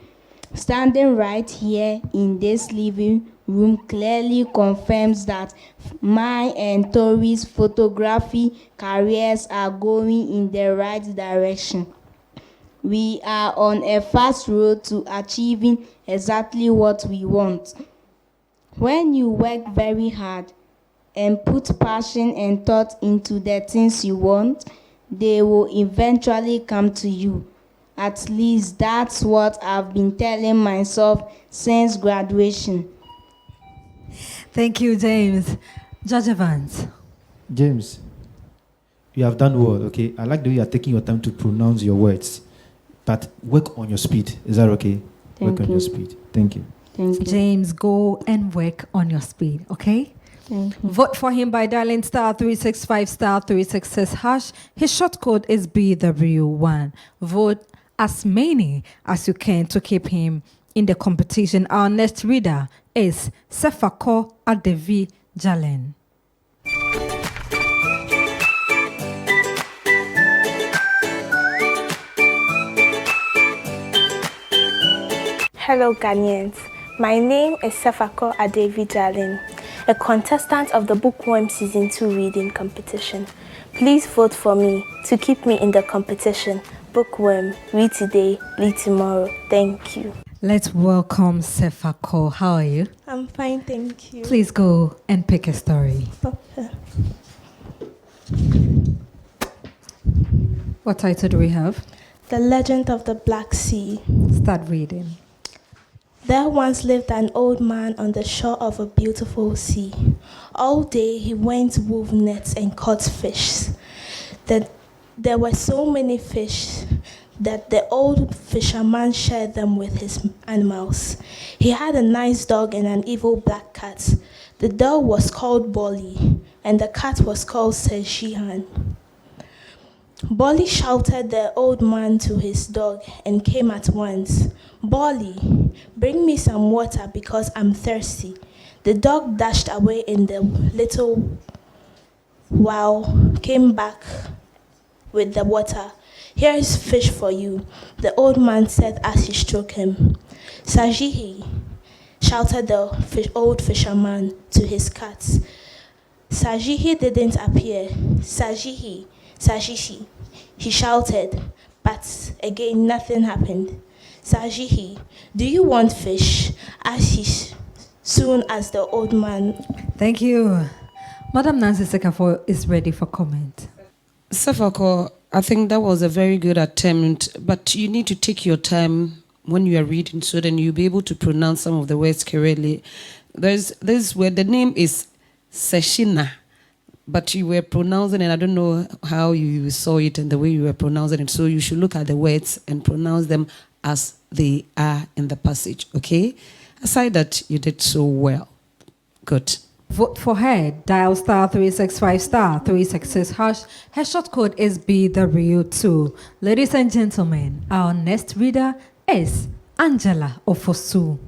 Standing right here in this living room clearly confirms that my and Tori's photography careers are going in the right direction. We are on a fast road to achieving exactly what we want. When you work very hard and put passion and thought into the things you want, they will eventually come to you. At least that's what I've been telling myself since graduation. Thank you, James. Judge Evans. James, you have done well, okay? I like the way you are taking your time to pronounce your words. But work on your speed. Is that okay? Thank work on you. your speed. Thank you. Thank you. James, go and work on your speed, okay? Thank you. Vote for him by dialing star 365 star 366 #. His short code is BW1. Vote as many as you can to keep him in the competition. Our next reader is Sefako Adevi Jalen. Hello Ghanaians, my name is Sefako Adevi Jalen, a contestant of the Bookworm Season 2 reading competition. Please vote for me to keep me in the competition. Bookworm, read today, read tomorrow. Thank you. Let's welcome Sefako. How are you? I'm fine, thank you. Please go and pick a story. Okay. What title do we have? The Legend of the Black Sea. Start reading. There once lived an old man on the shore of a beautiful sea. All day he went wove nets and caught fish. There were so many fish that the old fisherman shared them with his animals. He had a nice dog and an evil black cat. The dog was called Bolly, and the cat was called Seshihan. Bolly shouted the old man to his dog and came at once. Bolly, bring me some water because I'm thirsty. The dog dashed away in the little while, came back with the water. Here is fish for you, the old man said as he stroked him. Sajihi, shouted the old fisherman to his cats. Sajihi didn't appear. Sajihi, Sajihi, he shouted, but again nothing happened. Sajihi, do you want fish? Asked soon as the old man. Thank you. Madam Nancy Sekafo is ready for comment. Sefako, I think that was a very good attempt, but you need to take your time when you are reading so then you'll be able to pronounce some of the words correctly. There's this word, the name is Seshina, but you were pronouncing it. I don't know how you saw it and the way you were pronouncing it, so you should look at the words and pronounce them as they are in the passage, okay? Aside that, you did so well. Good. Vote for her. Dial *365 *366#. Her short code is BW2. Ladies and gentlemen, our next reader is Angela Ofosu.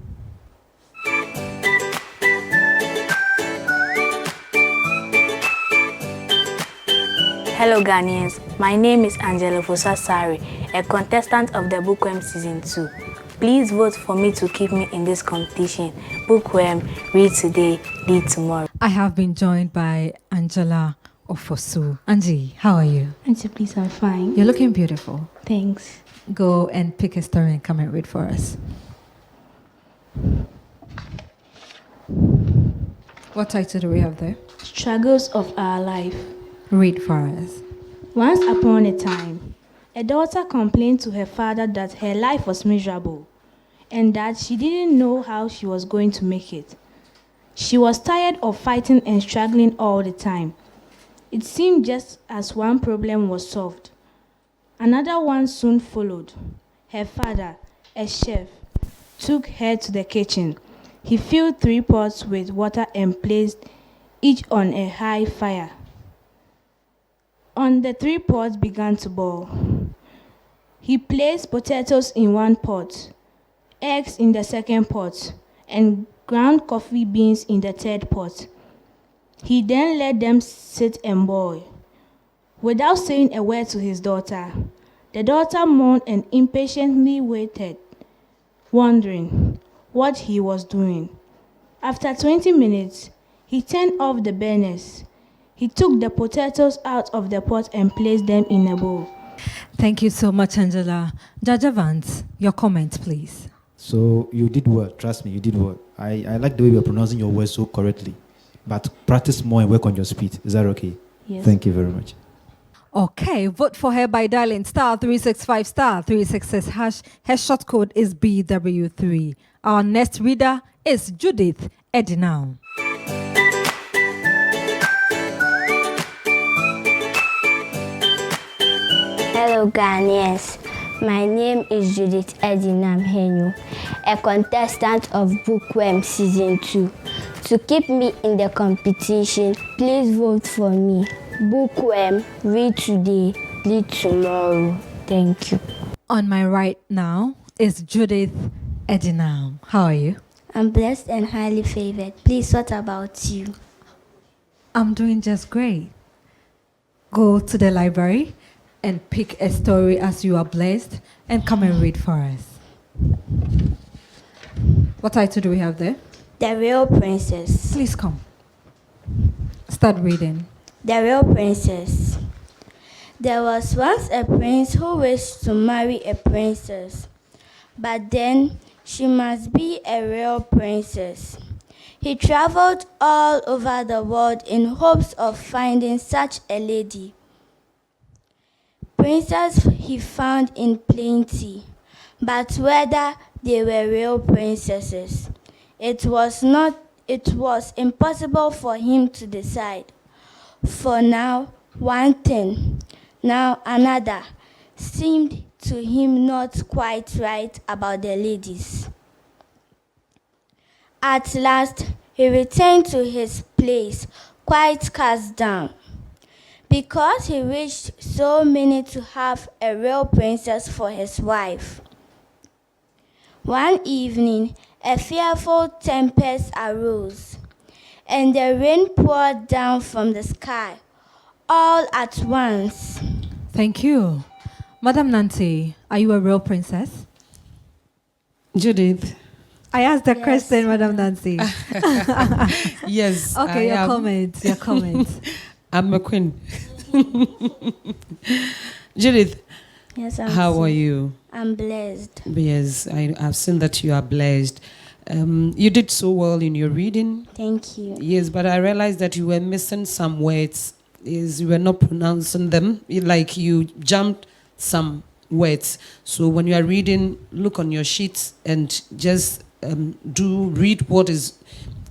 Hello Ghanaians, my name is Angela Fosasari, a contestant of the Bookworm Season 2. Please vote for me to keep me in this competition. Bookworm, read today, read tomorrow. I have been joined by Angela Ofosu. Angie, how are you? Auntie, please, I'm fine. You're looking beautiful. Thanks. Go and pick a story and come and read for us. What title do we have there? Struggles of Our Life. Read for us. Once upon a time, a daughter complained to her father that her life was miserable and that she didn't know how she was going to make it. She was tired of fighting and struggling all the time. It seemed just as one problem was solved, another one soon followed. Her father, a chef, took her to the kitchen. He filled 3 pots with water and placed each on a high fire. On the 3 pots began to boil. He placed potatoes in 1 pot, eggs in the 2nd pot, and ground coffee beans in the 3rd pot. He then let them sit and boil. Without saying a word to his daughter, the daughter moaned and impatiently waited, wondering what he was doing. After 20 minutes, he turned off the burners. He took the potatoes out of the pot and placed them in a bowl. Thank you so much, Angela. Jaja Vance, your comment, please. So you did well. Trust me, you did well. I like the way you're pronouncing your words so correctly. But practice more and work on your speed. Is that okay? Yes. Thank you very much. Okay, vote for her by dialing *365 *366#. Her short code is BW3. Our next reader is Judith Edinau. Hello Ghanaians, my name is Judith Edinam Henyo, a contestant of Bookworm Season 2. To keep me in the competition, please vote for me. Bookworm, read today, read tomorrow. Thank you. On my right now is Judith Edinam. How are you? I'm blessed and highly favored. Please, what about you? I'm doing just great. Go to the library and pick a story as you are blessed and come and read for us. What title do we have there? The Real Princess. Please come. Start reading. The Real Princess. There was once a prince who wished to marry a princess, but then she must be a real princess. He traveled all over the world in hopes of finding such a lady. Princesses he found in plenty, but whether they were real princesses, it was impossible for him to decide. For now one thing, now another, seemed to him not quite right about the ladies. At last, he returned to his place, quite cast down, because he wished so many to have a real princess for his wife. One evening, a fearful tempest arose, and the rain poured down from the sky, all at once. Thank you. Madam Nancy, are you a real princess? Judith. I asked the question, Madam Nancy. Yes. Okay, your comment. I'm a queen. Judith. Yes, how are you? I'm blessed. Yes, I've seen that you are blessed. You did so well in your reading. Thank you. Yes, but I realized that you were missing some words. You were not pronouncing them. Like you jumped some words. So when you are reading, look on your sheets and just read what is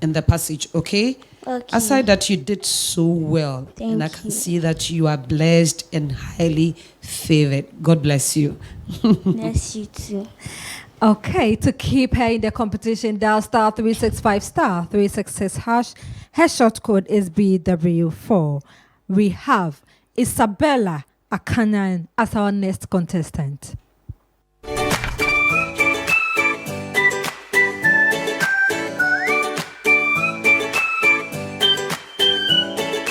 in the passage, okay? Okay. Aside that, you did so well. Thank and I can see that you are blessed and highly favored. God bless you. Bless you too. Okay, to keep her in the competition, dial star 365 star 366 hash. Her short code is BW4. We have Isabella Akanan as our next contestant.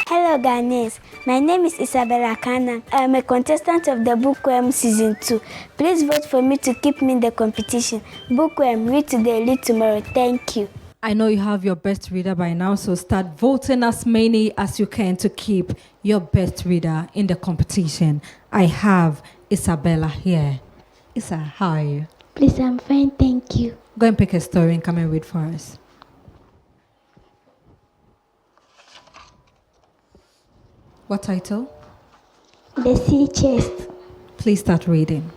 Hello Ghanaians, my name is Isabella Kanan. I am a contestant of the Bookworm Season 2. Please vote for me to keep me in the competition. Bookworm, read today, read tomorrow. Thank you. I know you have your best reader by now, so start voting as many as you can to keep your best reader in the competition. I have Isabella here. Isa, how are you? Please, I'm fine, thank you. Go and pick a story and come and read for us. What title? The Sea Chest. Please start reading.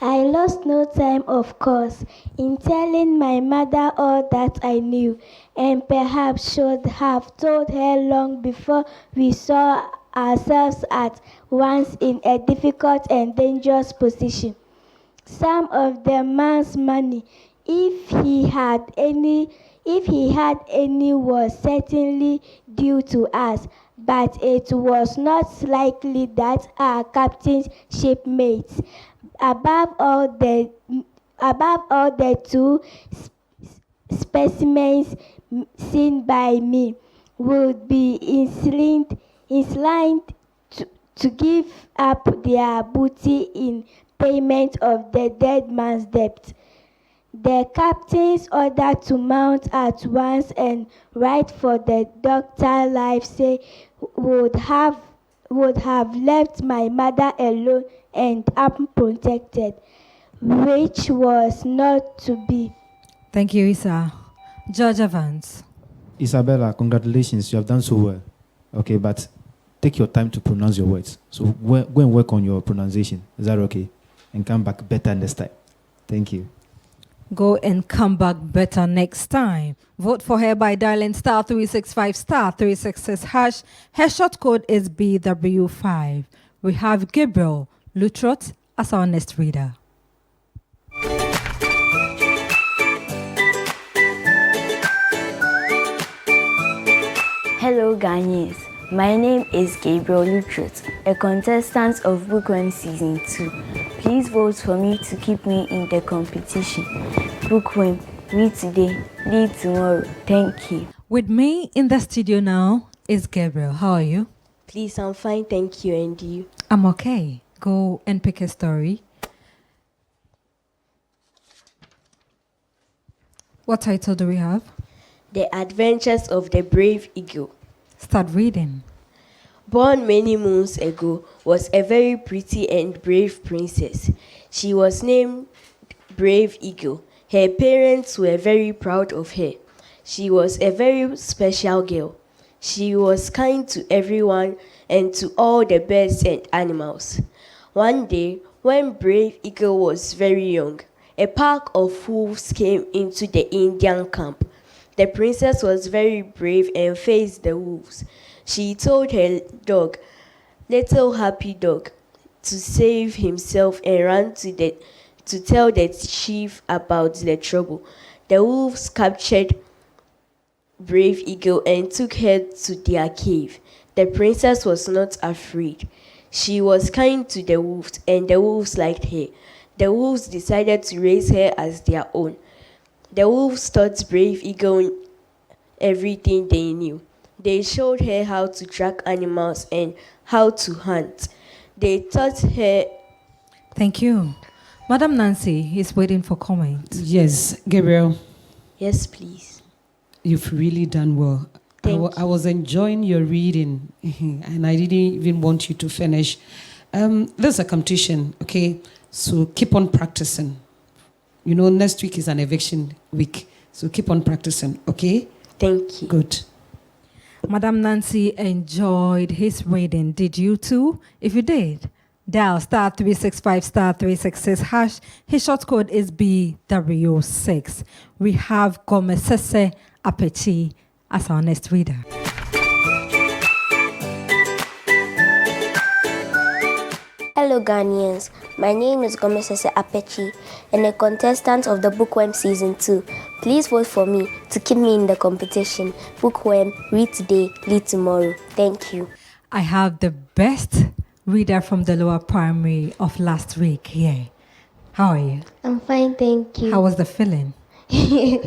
I lost no time, of course, in telling my mother all that I knew, and perhaps should have told her long before we saw ourselves at once in a difficult and dangerous position. Some of the man's money, if he had any, was certainly due to us, but it was not likely that our captain's shipmates, above all the two specimens seen by me, would be inclined to give up their booty in payment of the dead man's debt. The captain's order to mount at once and write for the doctor life say would have left my mother alone and unprotected, which was not to be. Thank you, Isa. George Evans. Isabella, congratulations, you have done so well. Okay, but take your time to pronounce your words. So go and work on your pronunciation. Is that okay? And come back better next time. Thank you. Go and come back better next time. Vote for her by dialing star 365 star 366 hash. Her short code is BW5. We have Gabriel Lutrot as our next reader. Hello Ghanaians, my name is Gabriel Lutrot, a contestant of Bookworm Season 2. Please vote for me to keep me in the competition. Bookworm, read today, read tomorrow. Thank you. With me in the studio now is Gabriel. How are you? Please, I'm fine, thank you. And you? I'm okay. Go and pick a story. What title do we have? The Adventures of the Brave Eagle. Start reading. Born many moons ago was a very pretty and brave princess. She was named Brave Eagle. Her parents were very proud of her. She was a very special girl. She was kind to everyone and to all the birds and animals. One day, when Brave Eagle was very young, a pack of wolves came into the Indian camp. The princess was very brave and faced the wolves. She told her dog, Little Happy Dog, to save himself and ran to tell the chief about the trouble. The wolves captured Brave Eagle and took her to their cave. The princess was not afraid. She was kind to the wolves, and the wolves liked her. The wolves decided to raise her as their own. The wolves taught Brave Eagle everything they knew. They showed her how to track animals and how to hunt. They taught her... Thank you. Madam Nancy is waiting for comments. Yes, Gabriel. Yes, please. You've really done well. I was enjoying your reading, and I didn't even want you to finish. There's a competition, okay? So keep on practicing. You know, next week is an eviction week, so keep on practicing, okay? Thank you. Good. Madam Nancy enjoyed his reading. Did you too? If you did, dial *365 *366 hash. His short code is BW6. We have Gomesese Apechi as our next reader. Hello Ghanaians, my name is Gomesese Apechi and a contestant of the Bookworm Season 2. Please vote for me to keep me in the competition. Bookworm, read today, read tomorrow. Thank you. I have the best reader from the lower primary of last week here. How are you? I'm fine, thank you. How was the feeling? It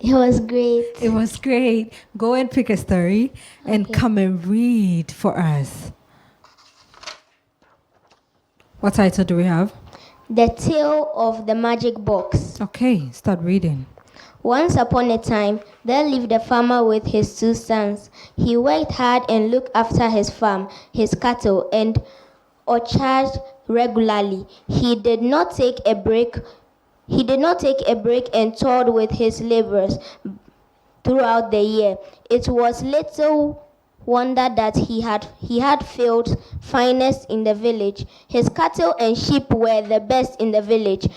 was great. It was great. Go and pick a story and come and read for us. What title do we have? The Tale of the Magic Box. Okay, start reading. Once upon a time, there lived a farmer with his 2 sons. He worked hard and looked after his farm, his cattle, and orchard regularly. He did not take a break and toiled with his laborers throughout the year. It was little wonder that he had fields finest in the village. His cattle and sheep were the best in the village.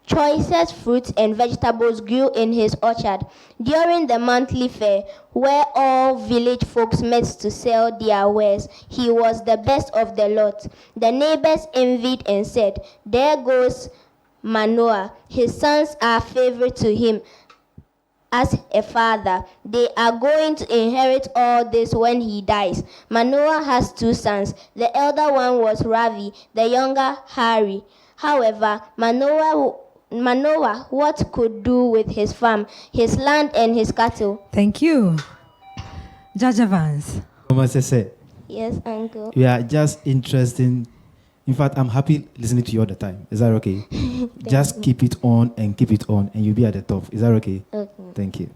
Choicest fruits and vegetables grew in his orchard. During the monthly fair, where all village folks met to sell their wares, he was the best of the lot. The neighbors envied and said, "There goes Manoah. His sons are favorite to him as a father. They are going to inherit all this when he dies." Manoah has 2 sons. The elder one was Ravi, the younger Hari. However, Manoah what could do with his farm, his land, and his cattle? Thank you. Jaja Vance. Yes, uncle. You are just interesting. In fact, I'm happy listening to you all the time. Is that okay? Just keep it on, and you'll be at the top. Is that okay? Okay. Thank you.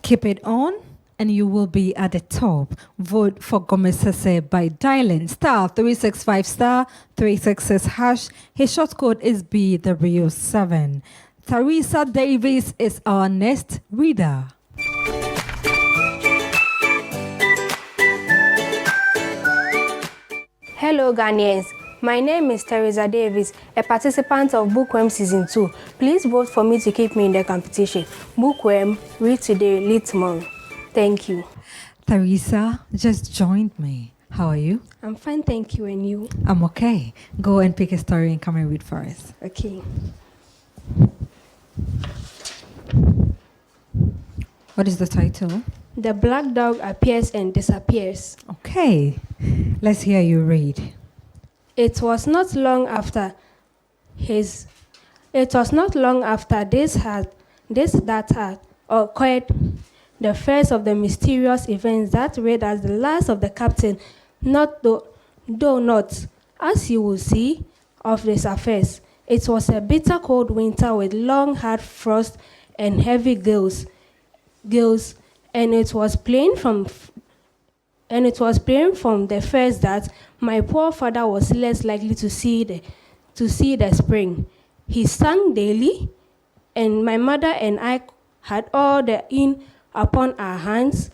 Keep it on, and you will be at the top. Vote for Gomesese by dialing *365 *366 hash. His short code is BW7. Theresa Davis is our next reader. Hello Ghanaians, my name is Theresa Davis, a participant of Bookworm Season 2. Please vote for me to keep me in the competition. Bookworm, read today, read tomorrow. Thank you. Theresa just joined me. How are you? I'm fine, thank you. And you? I'm okay. Go and pick a story and come and read for us. Okay. What is the title? The black dog appears and disappears. Okay. Let's hear you read. It was not long after this that had occurred the first of the mysterious events that read as the last of the captain, though not, as you will see, of these affairs. It was a bitter cold winter with long hard frost and heavy gales, and it was plain from the first that my poor father was less likely to see the spring. He sang daily, and my mother and I had all the inn upon our hands,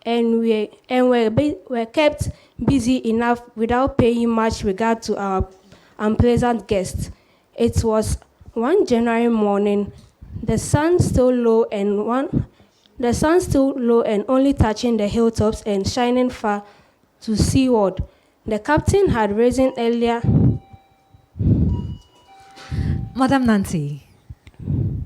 and were kept busy enough without paying much regard to our unpleasant guests. It was one January morning, the sun still low and only touching the hilltops and shining far to seaward. The captain had risen earlier. Madam Nancy.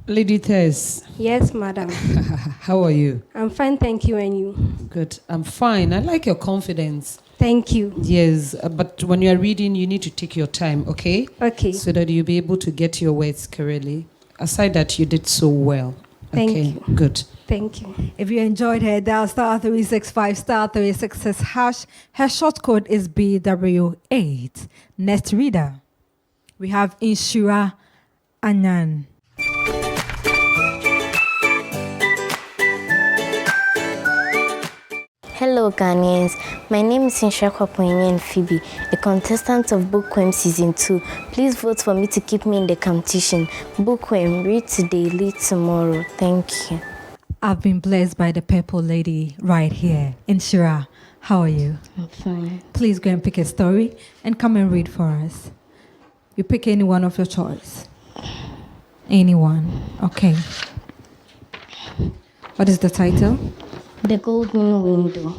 Lady Tess. Yes, madam. How are you? I'm fine, thank you, and you? Good. I'm fine. I like your confidence. Thank you. Yes, but when you're reading, you need to take your time, okay? Okay. So that you'll be able to get your words correctly. Aside that, you did so well. Thank okay, you. Good. Thank you. If you enjoyed her, dial star 365 star 366 hash. Her short code is BW8. Next reader, we have Inshura Anyan. Hello Ghanaians, my name is Inshakwa Poyenye Phoebe, a contestant of Bookworm Season 2. Please vote for me to keep me in the competition. Bookworm, read today, lead tomorrow. Thank you. I've been blessed by the purple lady right here. Inshira, how are you? I'm fine. Please go and pick a story and come and read for us. You pick any one of your choice. Anyone. Okay. What is the title? The Golden Window.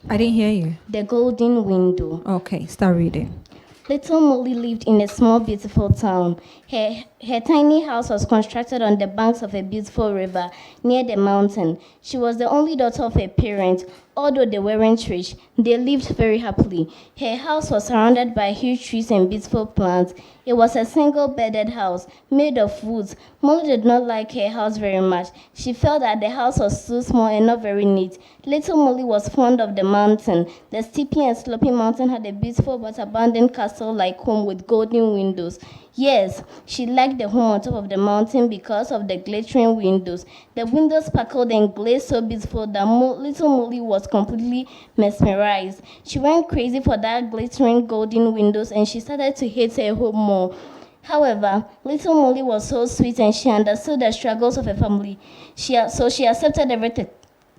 I didn't hear you. The Golden Window. Okay, start reading. Little Molly lived in a small, beautiful town. Her tiny house was constructed on the banks of a beautiful river near the mountain. She was the only daughter of her parents. Although they weren't rich, they lived very happily. Her house was surrounded by huge trees and beautiful plants. It was a single-bedded house made of wood. Molly did not like her house very much. She felt that the house was too small and not very neat. Little Molly was fond of the mountain. The steepy and slopy mountain had a beautiful but abandoned castle-like home with golden windows. Yes, she liked the home on top of the mountain because of the glittering windows. The windows sparkled and glazed so beautiful that little Molly was completely mesmerized. She went crazy for that glittering golden windows and she started to hate her home more. However, little Molly was so sweet and she understood the struggles of her family. So she accepted everything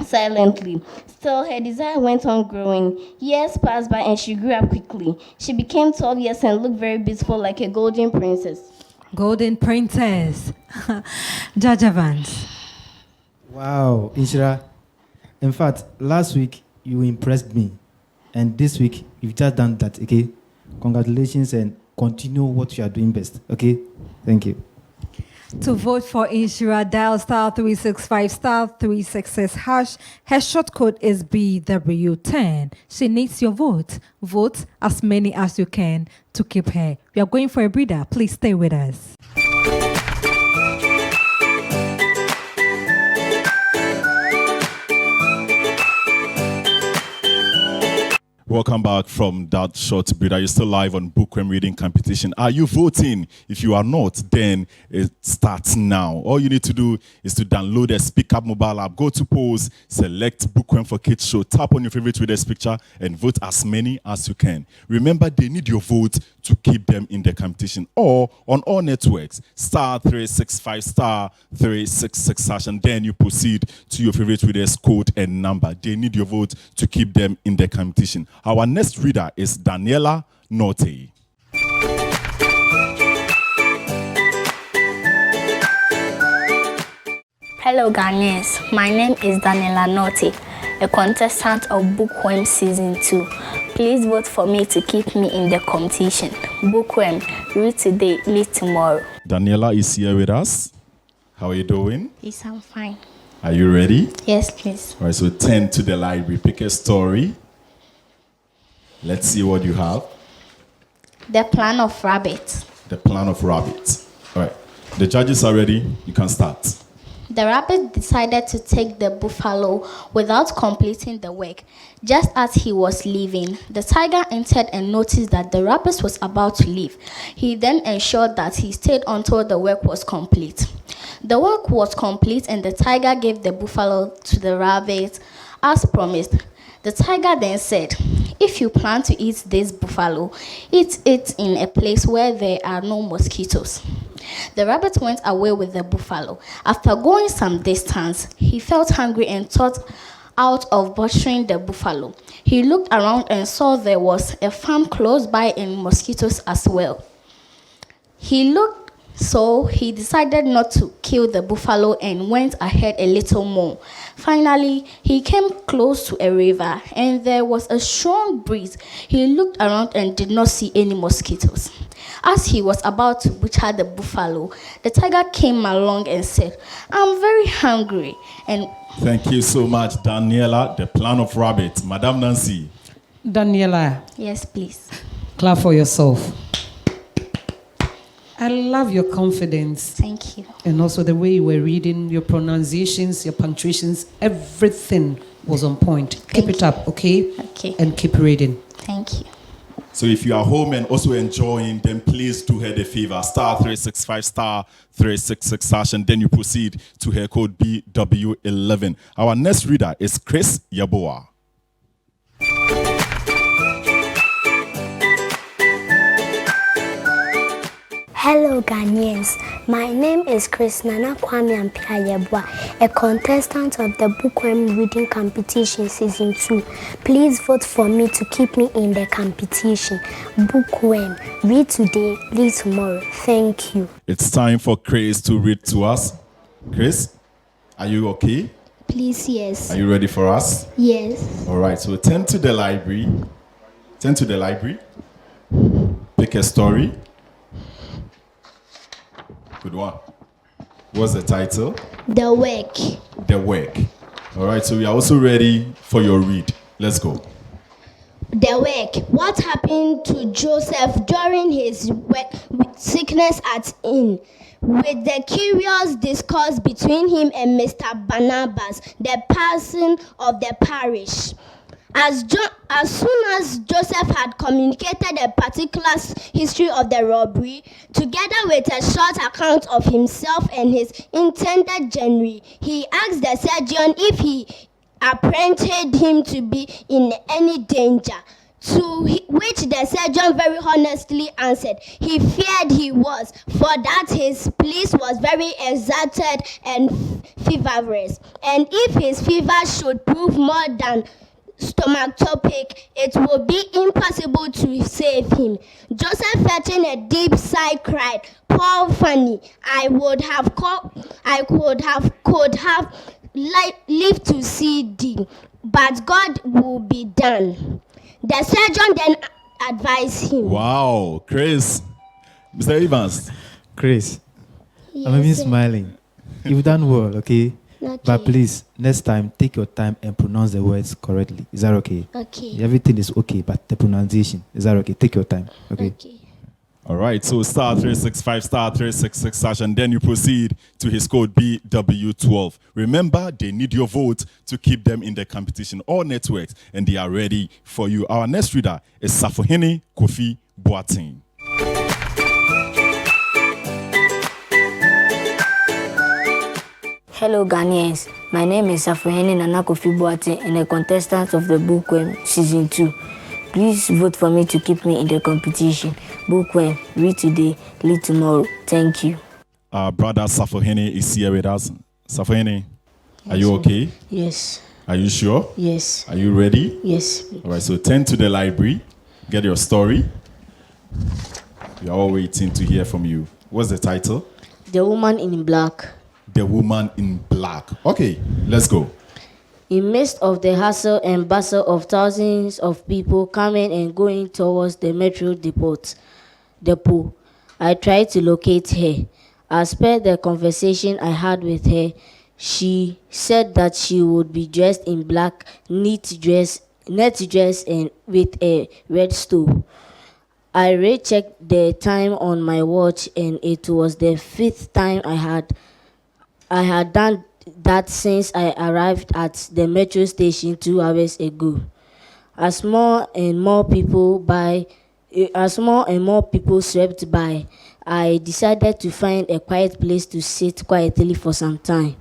silently. Still, her desire went on growing. Years passed by and she grew up quickly. She became 12 years and looked very beautiful like a golden princess. Golden princess. Jaja Vance. Wow, Inshira. In fact, last week you impressed me. And this week you've just done that, okay? Congratulations and continue what you are doing best, okay? Thank you. To vote for Inshira, dial star 365 star 366 hash. Her short code is BW10. She needs your vote. Vote as many as you can to keep her. We are going for a breather. Please stay with us. Welcome back from that short bit. Are you still live on Bookworm Reading Competition? Are you voting? If you are not, then it starts now. All you need to do is to download the Speak Up mobile app, go to polls, select Bookworm for Kids Show, tap on your favorite reader's picture, and vote as many as you can. Remember, they need your vote to keep them in the competition. Or on all networks, star 365 star 366 hash, and then you proceed to your favorite reader's code and number. They need your vote to keep them in the competition. Our next reader is Daniela Norte. Hello Ghanaians, my name is Daniela Norte, a contestant of Bookworm Season 2. Please vote for me to keep me in the competition. Bookworm, read today, lead tomorrow. Daniela is here with us. How are you doing? Yes, I'm fine. Are you ready? Yes, please. All right, so 10 to the library. Pick a story. Let's see what you have. The Plan of Rabbit. The Plan of Rabbit. All right. The judges are ready. You can start. The rabbit decided to take the buffalo without completing the work. Just as he was leaving, the tiger entered and noticed that the rabbit was about to leave. He then ensured that he stayed until the work was complete. The work was complete and the tiger gave the buffalo to the rabbit as promised. The tiger then said, "If you plan to eat this buffalo, eat it in a place where there are no mosquitoes." The rabbit went away with the buffalo. After going some distance, he felt hungry and thought out of butchering the buffalo. He looked around and saw there was a farm close by and mosquitoes as well. So he decided not to kill the buffalo and went ahead a little more. Finally, he came close to a river and there was a strong breeze. He looked around and did not see any mosquitoes. As he was about to butcher the buffalo, the tiger came along and said, "I'm very hungry." And Thank you so much, Daniela. The Plan of Rabbit. Madame Nancy. Daniela, yes, please. clap for yourself. I love your confidence. Thank you. And also the way you were reading, your pronunciations, your punctuations, everything was on point. Keep it up, okay? Okay. And keep reading. Thank you. So if you are home and also enjoying, then please do her the favor. Star 365 star 366 hash, and then you proceed to her code BW11. Our next reader is Chris Yaboa. Hello Ghanaians, my name is Chris Nana Kwame Ampia, a contestant of the Bookworm Reading Competition Season 2. Please vote for me to keep me in the competition. Bookworm, read today, read tomorrow. Thank you. It's time for Chris to read to us. Chris, are you okay? Please, yes. Are you ready for us? Yes. All right, so turn to the library. Turn to the library. Pick a story. Good one. What's the title? The Work. The Work. All right, so we are also ready for your read. Let's go. The Work. What happened to Joseph during his sickness at inn? With the curious discourse between him and Mr. Barnabas, the parson of the parish. As soon as Joseph had communicated a particular history of the robbery, together with a short account of himself and his intended journey, he asked the surgeon if he apprehended him to be in any danger. To which the surgeon very honestly answered, he feared he was, for that his pulse was very exalted and feverish, and if his fever should prove more than stomach-topic, it would be impossible to save him. Joseph, fetching a deep sigh, cried, "Poor Fanny, I could have lived to see thee, but God will be done." The surgeon then advised him. Wow, Chris. Mr. Evans. Chris, Yes, I'm even sir. smiling. You've done well, okay? Okay. But please, next time, take your time and pronounce the words correctly. Is that okay? Okay. Everything is okay, but the pronunciation, is that okay? Take your time, okay? All right, so star 365 star 366 hash, and then you proceed to his code BW12. Remember, they need your vote to keep them in the competition. All networks, and they are ready for you. Our next reader is Safohene Kofi Boateng. Hello Ghanaians, my name is Safohene Nana Kofi Boateng and a contestant of the Bookworm Season 2. Please vote for me to keep me in the competition. Bookworm, read today, read tomorrow. Thank you. Our brother Safohene is here with us. Safohene, are you okay? Yes. Are you sure? Yes. Are you ready? Yes. All right, so turn to the library, get your story. We are all waiting to hear from you. What's the title? The Woman in Black. The Woman in Black. Okay, let's go. In midst of the hustle and bustle of thousands of people coming and going towards the metro depot, I tried to locate her. As per the conversation I had with her, she said that she would be dressed in black, net dress and with a red stole. I rechecked the time on my watch, and it was the 5th time I had done that since I arrived at the metro station 2 hours ago. As more and more people swept by, I decided to find a quiet place to sit quietly for some time.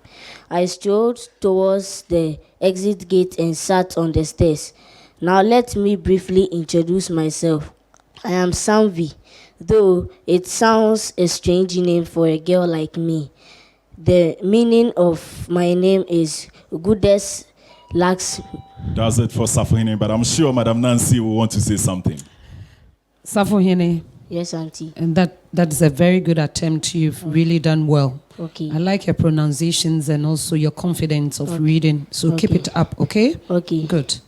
I strolled towards the exit gate and sat on the stairs. Now let me briefly introduce myself. I am Samvi, though it sounds a strange name for a girl like me. The meaning of my name is Goodness Lacks. That's it for Safohene, but I'm sure Madam Nancy will want to say something. Safohene. Yes, Auntie. And that is a very good attempt. You've really done well. Okay. I like your pronunciations and also your confidence of reading. So keep it up, okay? Okay. Good.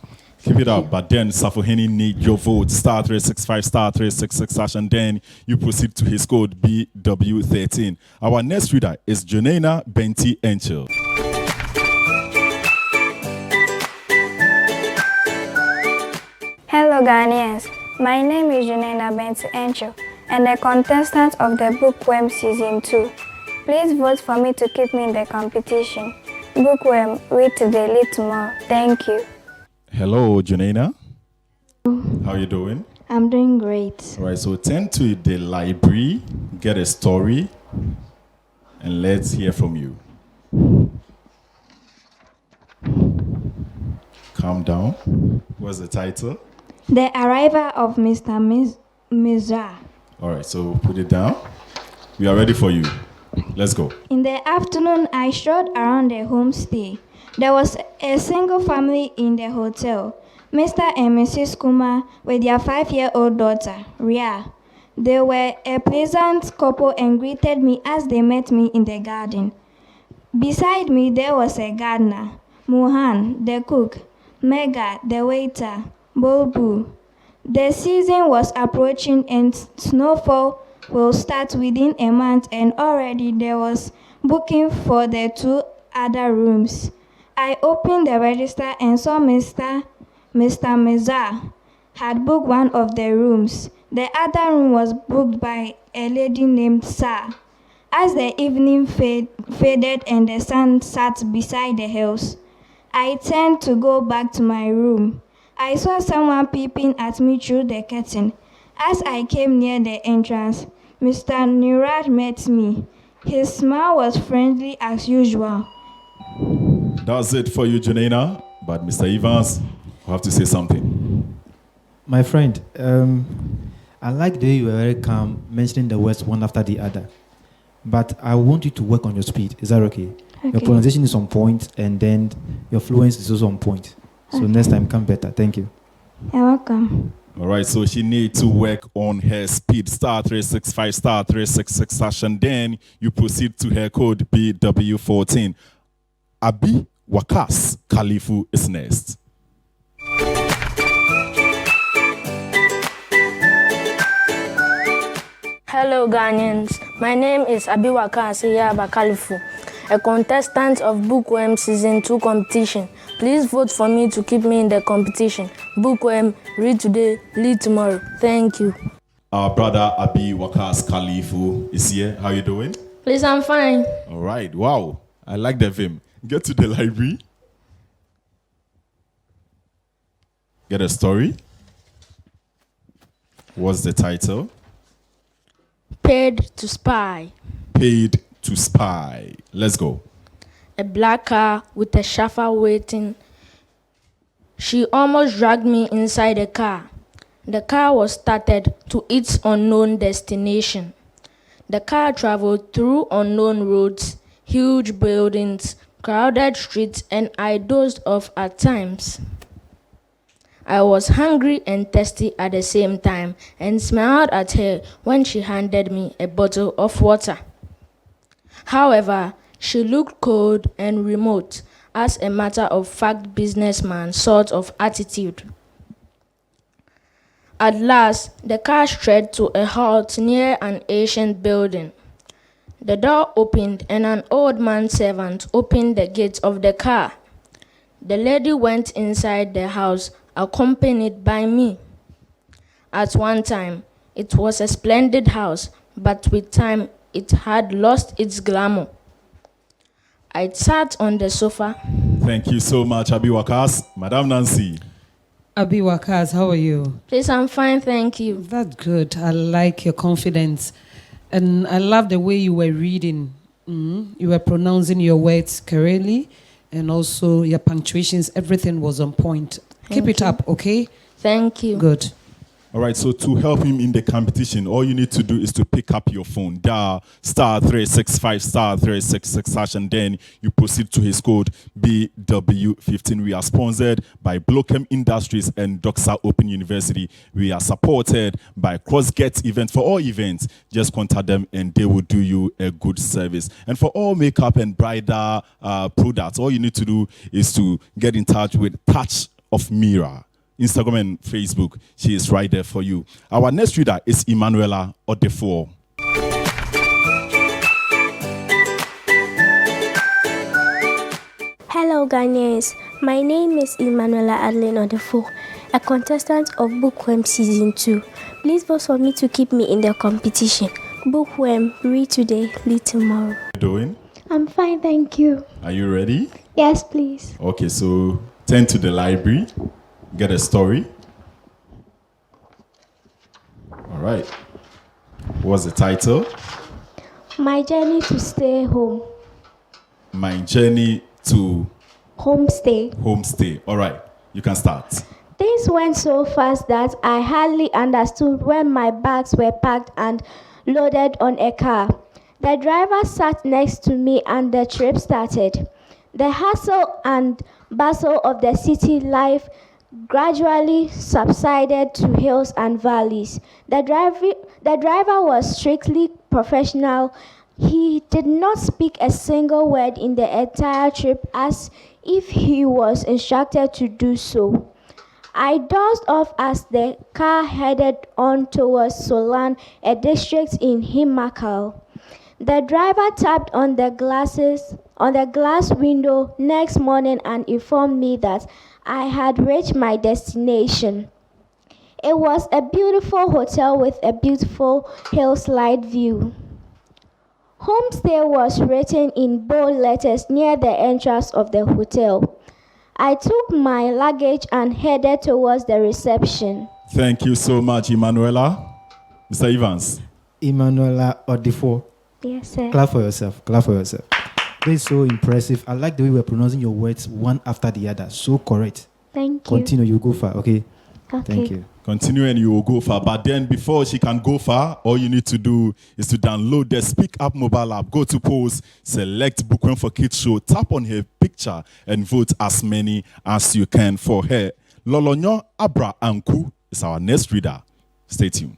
Keep it up, but then Safohene need your vote. Star 365, star 366 # and then you proceed to his code BW13. Our next reader is Jonena Benti Enchel. Hello Ghanaians, my name is Junena Benti Encho and the contestant of the Bookworm Season 2. Please vote for me to keep me in the competition. Bookworm, read today, read tomorrow. Thank you. Hello, Junena. How are you doing? I'm doing great. All right, so turn to the library, get a story, and let's hear from you. Calm down. What's the title? The Arrival of Mr. Mizra. All right, so put it down. We are ready for you. Let's go. In the afternoon, I strolled around the homestay. There was a single family in the hotel, Mr. and Mrs. Kumar with their 5-year-old daughter, Ria. They were a pleasant couple and greeted me as they met me in the garden. Beside me, there was a gardener, Mohan, the cook, Mega, the waiter, Bulbu. The season was approaching and snowfall will start within a month, and already there was booking for the 2 other rooms. I opened the register and saw Mr. Mizar had booked one of the rooms. The other room was booked by a lady named Sa. As the evening faded and the sun sat beside the hills, I turned to go back to my room. I saw someone peeping at me through the curtain. As I came near the entrance, Mr. Niraj met me. His smile was friendly as usual. That's it for you, Junena. But Mr. Evans, you have to say something. My friend, I like the way you were very calm, mentioning the words one after the other. But I want you to work on your speed. Is that okay? Your pronunciation is on point, and then your fluency is also on point. So next time, come better. Thank you. You're welcome. All right, so she needs to work on her speed. Star 365, star 366 #, and then you proceed to her code BW14. Abi Wakas Khalifu is next. Hello Ghanaians, my name is Abi Wakas Khalifu, a contestant of Bookworm Season 2 competition. Please vote for me to keep me in the competition. Bookworm, read today, read tomorrow. Thank you. Our brother Abi Wakas Khalifu is here. How you doing? Please, I'm fine. All right. Wow. I like the vim. Get to the library. Get a story. What's the title? Paid to spy. Paid to spy. Let's go. A black car with a chauffeur waiting. She almost dragged me inside the car. The car was started to its unknown destination. The car traveled through unknown roads, huge buildings, crowded streets, and I dozed off at times. I was hungry and thirsty at the same time and smiled at her when she handed me a bottle of water. However, she looked cold and remote, as a matter of fact businessman sort of attitude. At last, the car strayed to a halt near an ancient building. The door opened and an old man servant opened the gate of the car. The lady went inside the house accompanied by me. At one time, It was a splendid house, but with time it had lost its glamour. I sat on the sofa. Thank you so much, Abi Wakas. Madam Nancy. Abi Wakas, how are you? Please, I'm fine, thank you. That's good. I like your confidence. And I love the way you were reading. You were pronouncing your words correctly. And also your punctuations, everything was on point. Keep it up, okay? Thank you. Good. All right, so to help him in the competition, all you need to do is to pick up your phone, dial *365 *366#, and then you proceed to his code BW15. We are sponsored by Bookworm Industries and Doxa Open University. We are supported by CrossGet Event. For all events, just contact them and they will do you a good service. And for all makeup and bridal products, all you need to do is to get in touch with Touch of Mira. Instagram and Facebook. She is right there for you. Our next reader is Emanuela Odefo. Hello Ghanaians, my name is Emanuela Adeline Odefo, a contestant of Bookworm Season 2. Please vote for me to keep me in the competition. Bookworm, read today, lead tomorrow. How you doing? I'm fine, thank you. Are you ready? Yes, please. Okay, so turn to the library. Get a story. All right. What's the title? My journey to stay home. My journey to Homestay. homestay. All right. You can start. Things went so fast that I hardly understood when my bags were packed and loaded on a car. The driver sat next to me and the trip started. The hustle and bustle of the city life gradually subsided to hills and valleys. The driver was strictly professional. He did not speak a single word in the entire trip, as if he was instructed to do so. I dozed off as the car headed on towards Solan, a district in Himakal. The driver tapped on the glass window next morning and informed me that I had reached my destination. It was a beautiful hotel with a beautiful hillside view. Homestay was written in bold letters near the entrance of the hotel. I took my luggage and headed towards the reception. Thank you so much, Emanuela. Mr. Evans. Emanuela Odefo. Yes, sir. Clap for yourself. Clap for yourself. This is so impressive. I like the way we're pronouncing your words one after the other. So correct. Thank you. Continue. You go far. Okay. Okay. Thank you. Continue and you will go far. But then before she can go far, all you need to do is to download the Speak Up mobile app. Go to post, select Bookworm for Kids Show, tap on her picture and vote as many as you can for her. Lolonyo Abra Anku is our next reader. Stay tuned.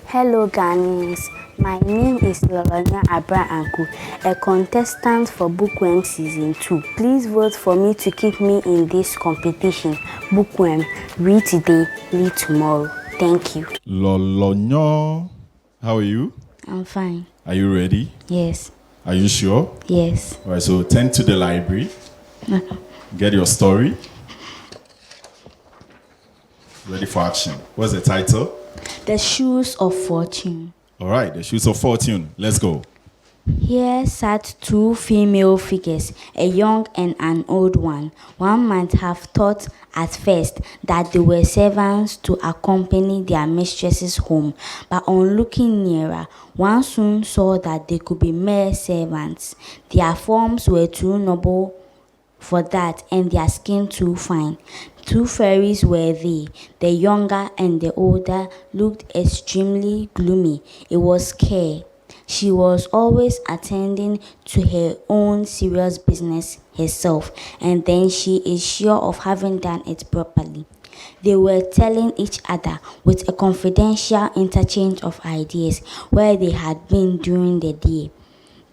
Hello Ghanaians, my name is Lolonya Abra Anku, a contestant for Bookworm Season 2. Please vote for me to keep me in this competition. Bookworm, read today, read tomorrow. Thank you. Lolonyo, how are you? I'm fine. Are you ready? Yes. Are you sure? Yes. All right, so turn to the library. Get your story. Ready for action. What's the title? The Shoes of Fortune. All right, The Shoes of Fortune. Let's go. Here sat two female figures, a young and an old one. One might have thought at first that they were servants to accompany their mistresses home, but on looking nearer, one soon saw that they could be mere servants. Their forms were too noble for that, and their skin too fine. Two fairies were they. The younger and the older looked extremely gloomy. It was Care. She was always attending to her own serious business herself, and then she is sure of having done it properly. They were telling each other with a confidential interchange of ideas where they had been during the day.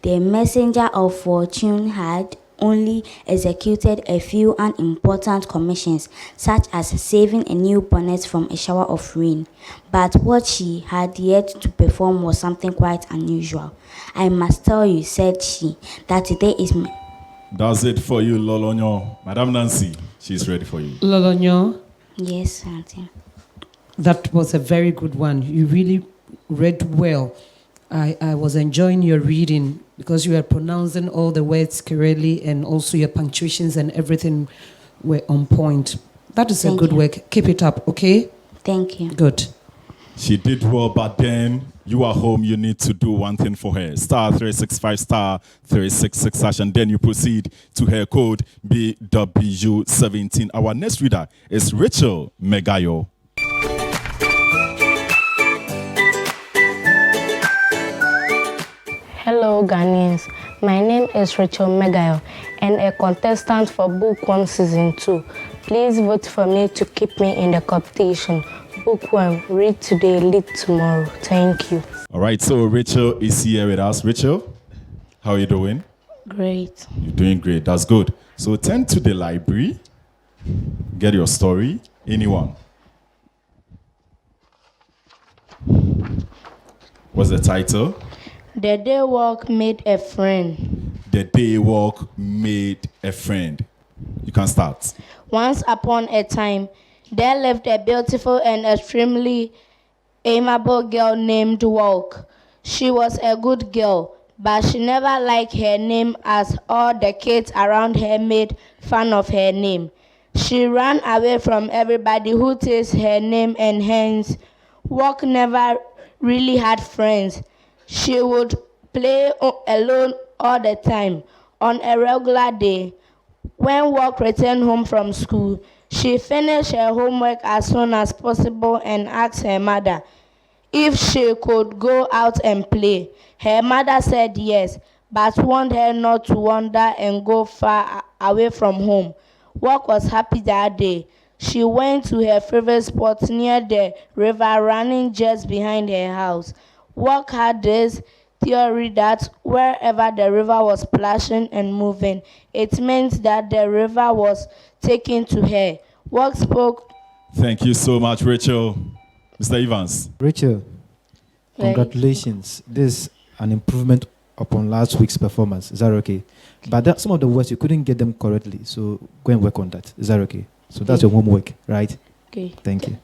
The messenger of fortune had only executed a few unimportant commissions, such as saving a new bonnet from a shower of rain. But what she had yet to perform was something quite unusual. I must tell you, said she, that today is That's it for you, Lolonyo. Madam Nancy, she's ready for you. Lolonyo, Yes, Auntie. that was a very good one. You really read well. I was enjoying your reading because you were pronouncing all the words correctly and also your punctuations and everything were on point. That is a good work. Keep it up, okay? Thank you. Good. She did well, but then you are home, you need to do one thing for her. Star 365 star 366 hash, and then you proceed to her code BW17. Our next reader is Rachel Megayo. Hello Ghanaians, my name is Rachel Megayo and a contestant for Bookworm Season 2. Please vote for me to keep me in the competition. Bookworm, read today, lead tomorrow. Thank you. All right, so Rachel is here with us. Rachel, how are you doing? Great. You're doing great, that's good. So turn to the library, get your story. Anyone? What's the title? The day walk made a friend. The day walk made a friend. You can start. Once upon a time, there lived a beautiful and extremely amiable girl named Walk. She was a good girl, but she never liked her name as all the kids around her made fun of her name. She ran away from everybody who teased her name, and hence Walk never really had friends. She would play alone all the time. On a regular day, when Walk returned home from school, she finished her homework as soon as possible and asked her mother if she could go out and play. Her mother said yes, but warned her not to wander and go far away from home. Walk was happy that day. She went to her favorite spot near the river running just behind her house. Walk had this theory that wherever the river was splashing and moving, it meant that the river was taking to her. Walk spoke. Thank you so much, Rachel. Mr. Evans. Rachel, congratulations. This is an improvement upon last week's performance. Is that okay? But there, some of the words you couldn't get them correctly, so go and work on that. Is that okay? So that's your homework, right? Okay. Thank you.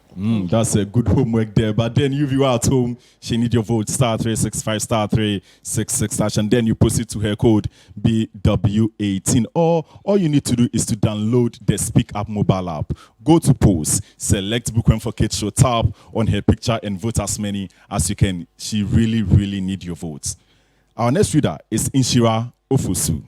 That's a good homework there. But then if you are at home, she need your vote, star 365, star 366 hash, and then you proceed to her code BW18. Or all you need to do is to download the Speak Up mobile app. Go to post, select Bookworm for Kids Show, tap on her picture and vote as many as you can. She really, really need your votes. Our next reader is Inshira Ofusu.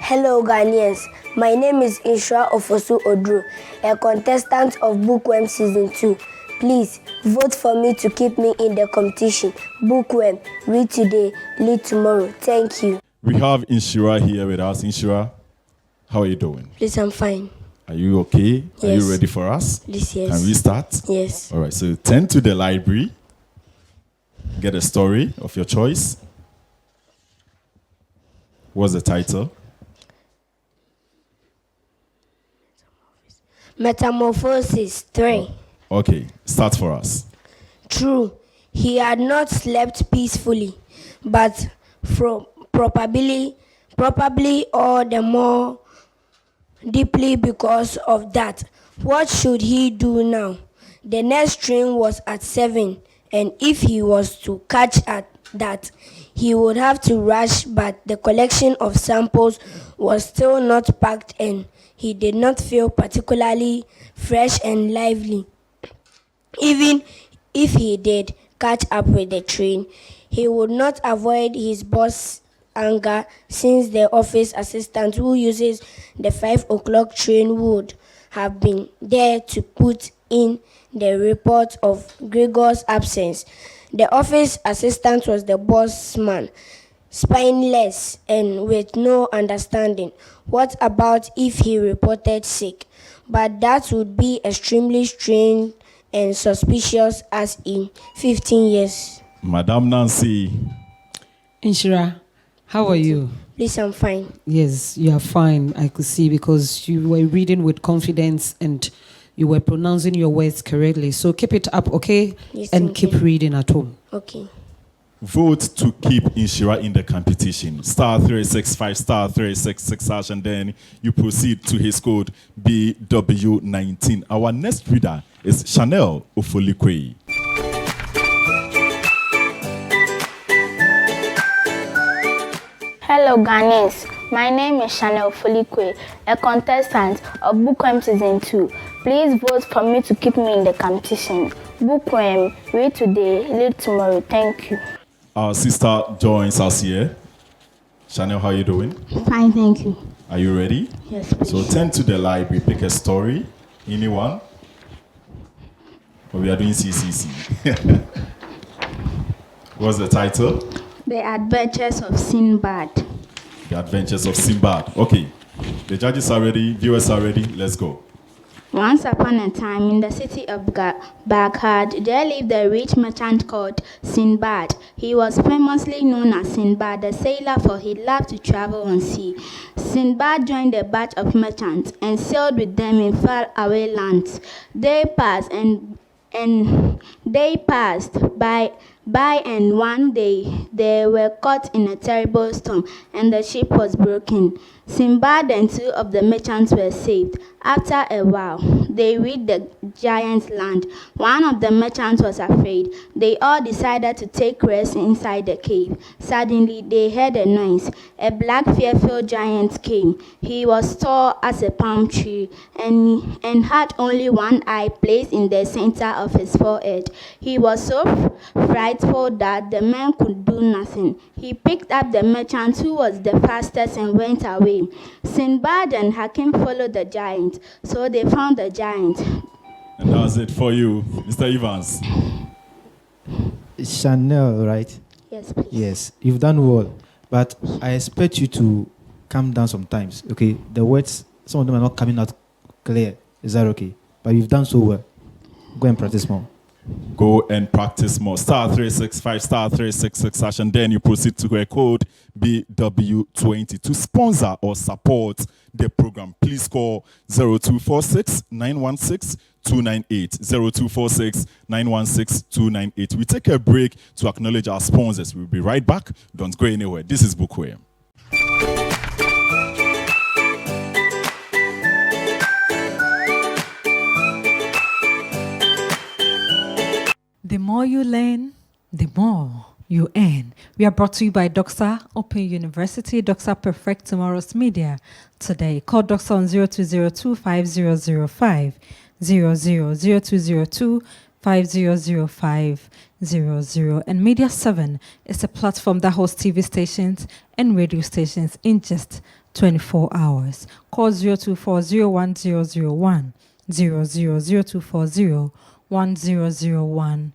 Hello Ghanaians, my name is Inshira Ofosu Odru, a contestant of Bookworm Season 2. Please vote for me to keep me in the competition. Bookworm, read today, lead tomorrow. Thank you. We have Inshira here with us. Inshira, how are you doing? Please, I'm fine. Are you okay? Yes. Are you ready for us? Yes, yes. Can we start? Yes. All right, so turn to the library, get a story of your choice. What's the title? Metamorphosis 3. Okay, start for us. True, he had not slept peacefully, but probably all the more deeply because of that. What should he do now? The next train was at 7, and if he was to catch at that, he would have to rush, but the collection of samples was still not packed and he did not feel particularly fresh and lively. Even if he did catch up with the train, he would not avoid his boss' anger, since the office assistant who uses the 5 o'clock train would have been there to put in the report of Gregor's absence. The office assistant was the boss man, spineless and with no understanding. What about if he reported sick? But that would be extremely strange and suspicious as in 15 years. Madam Nancy. Inshira, how are you? Please, I'm fine. Yes, you are fine. I could see because you were reading with confidence and You were pronouncing your words correctly. So keep it up, okay? Yes, And thank keep you. reading at home. Okay. Vote to keep Inshira in the competition. Star 365 star 366 hash, and then you proceed to his code BW19. Our next reader is Chanel Ofolikwe. Hello Ghanaians, my name is Chanel Folikwe, a contestant of Bookworm Season 2. Please vote for me to keep me in the competition. Bookworm, read today, read tomorrow. Thank you. Our sister joins us here. Chanel, how are you doing? Fine, thank you. Are you ready? Yes, please. So turn to the library, pick a story. Anyone? Or we are doing CCC. What's the title? The Adventures of Sinbad. The Adventures of Sinbad. Okay. The judges are ready, viewers are ready. Let's go. Once upon a time, in the city of Baghdad, there lived a rich merchant called Sinbad. He was famously known as Sinbad the sailor, for he loved to travel on sea. Sinbad joined a batch of merchants and sailed with them in far-away lands. They passed by, and one day they were caught in a terrible storm and the ship was broken. Sinbad and two of the merchants were saved. After a while, they reached the giant's land. One of the merchants was afraid. They all decided to take rest inside the cave. Suddenly, they heard a noise. A black, fearful giant came. He was tall as a palm tree and had only one eye placed in the center of his forehead. He was so frightful that the man could do nothing. He picked up the merchant, who was the fastest, and went away. Sinbad and Hakim followed the giant, so they found the giant. And that was it for you, Mr. Evans. Chanel, right? Yes, please. Yes, you've done well, but I expect you to calm down sometimes. Okay, the words, some of them are not coming out clear. Is that okay? But you've done so well. Go and practice more. Go and practice more. Star 365 star 366 hash, and then you proceed to a code BW20 to sponsor or support the program. Please call 0246 916 298 0246 916 298. We take a break to acknowledge our sponsors. We'll be right back. Don't go anywhere. This is Bookworm. The more you learn, the more you earn. We are brought to you by Doxa Open University, Doxa Perfect Tomorrow's Media. Today, call Doxa on 0202 5005 0202 5005 And Media 7 is a platform that hosts TV stations and radio stations in just 24 hours. Call 0240 1001 0240 1001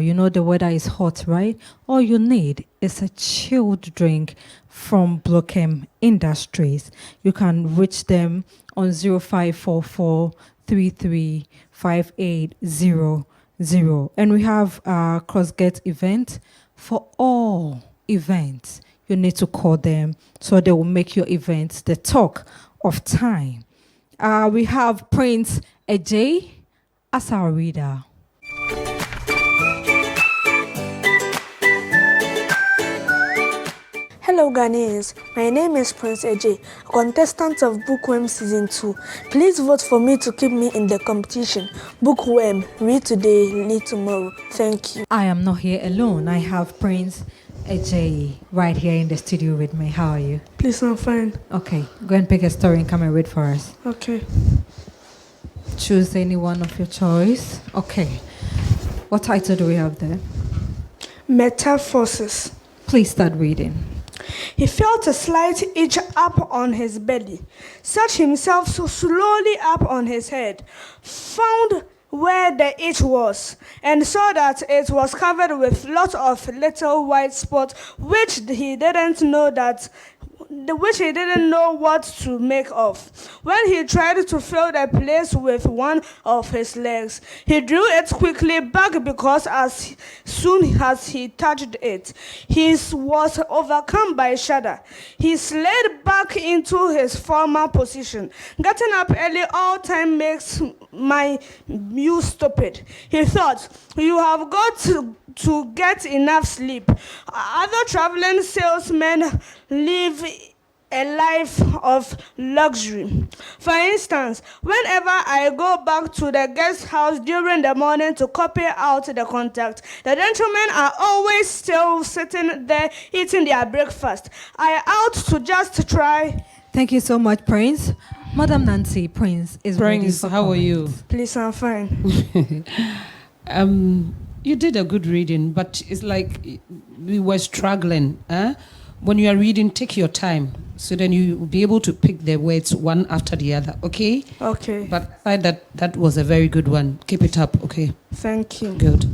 You know the weather is hot, right? All you need is a chilled drink from Bookworm Industries. You can reach them on 0544 335800. And we have a cross-get event for all events. You need to call them so they will make your event the talk of time. We have Prince Ajay as our reader. Hello Ghanaians, my name is Prince Ajay, a contestant of Bookworm Season 2. Please vote for me to keep me in the competition. Bookworm, read today, read tomorrow. Thank you. I am not here alone. I have Prince Ajay right here in the studio with me. How are you? Please, I'm fine. Okay, go and pick a story and come and read for us. Okay. Choose any one of your choice. Okay. What title do we have there? Metamorphosis. Please start reading. He felt a slight itch up on his belly, set himself so slowly up on his head, found where the itch was, and saw that it was covered with lots of little white spots, which he didn't know that which he didn't know what to make of. When he tried to fill the place with one of his legs, he drew it quickly back because as soon as he touched it, he was overcome by a shudder. He slid back into his former position. Getting up early all time makes you stupid, he thought. You have got to get enough sleep. Other traveling salesmen live a life of luxury. For instance, whenever I go back to the guest house during the morning to copy out the contract, the gentlemen are always still sitting there eating their breakfast. I out to just try. Thank you so much, Prince. Madam Nancy, Prince is ready Prince, for how are you? Please, I'm fine. You did a good reading, but it's like we were struggling. When you are reading, take your time, so then you will be able to pick the words one after the other, okay? Okay. But I thought that was a very good one. Keep it up, okay? Thank you. Good.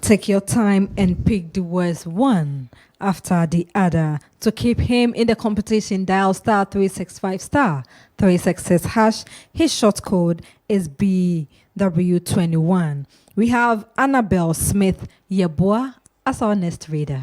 Take your time and pick the words one after the other. To keep him in the competition, dial star 365 star 366 hash. His short code is BW21. We have Annabelle Smith Yeboah as our next reader.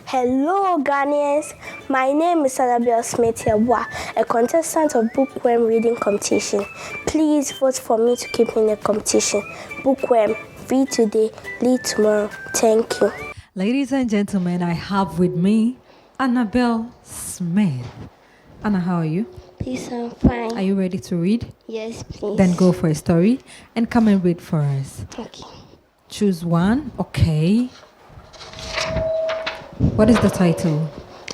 Hello, Ghanaians. My name is Annabelle Smith Yeboah, a contestant of Bookworm reading competition. Please vote for me to keep me in the competition. Bookworm, read today, lead tomorrow. Thank you. Ladies and gentlemen, I have with me Annabelle Smith. Anna, how are you? Please, I'm fine. Are you ready to read? Yes, please. Then go for a story and come and read for us. Okay. Choose one. Okay. What is the title?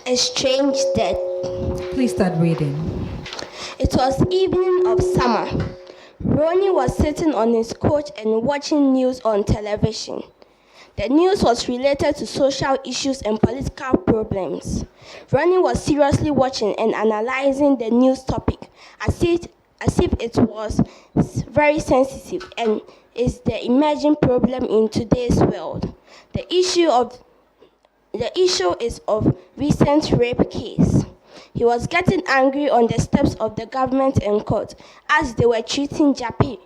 A Strange Death. Please start reading. It was evening of summer. Ronnie was sitting on his couch and watching news on television. The news was related to social issues and political problems. Ronnie was seriously watching and analyzing the news topic as if it was very sensitive and is the emerging problem in today's world. The issue is of recent rape case. He was getting angry on the steps of the government and court as they were treating Jappy,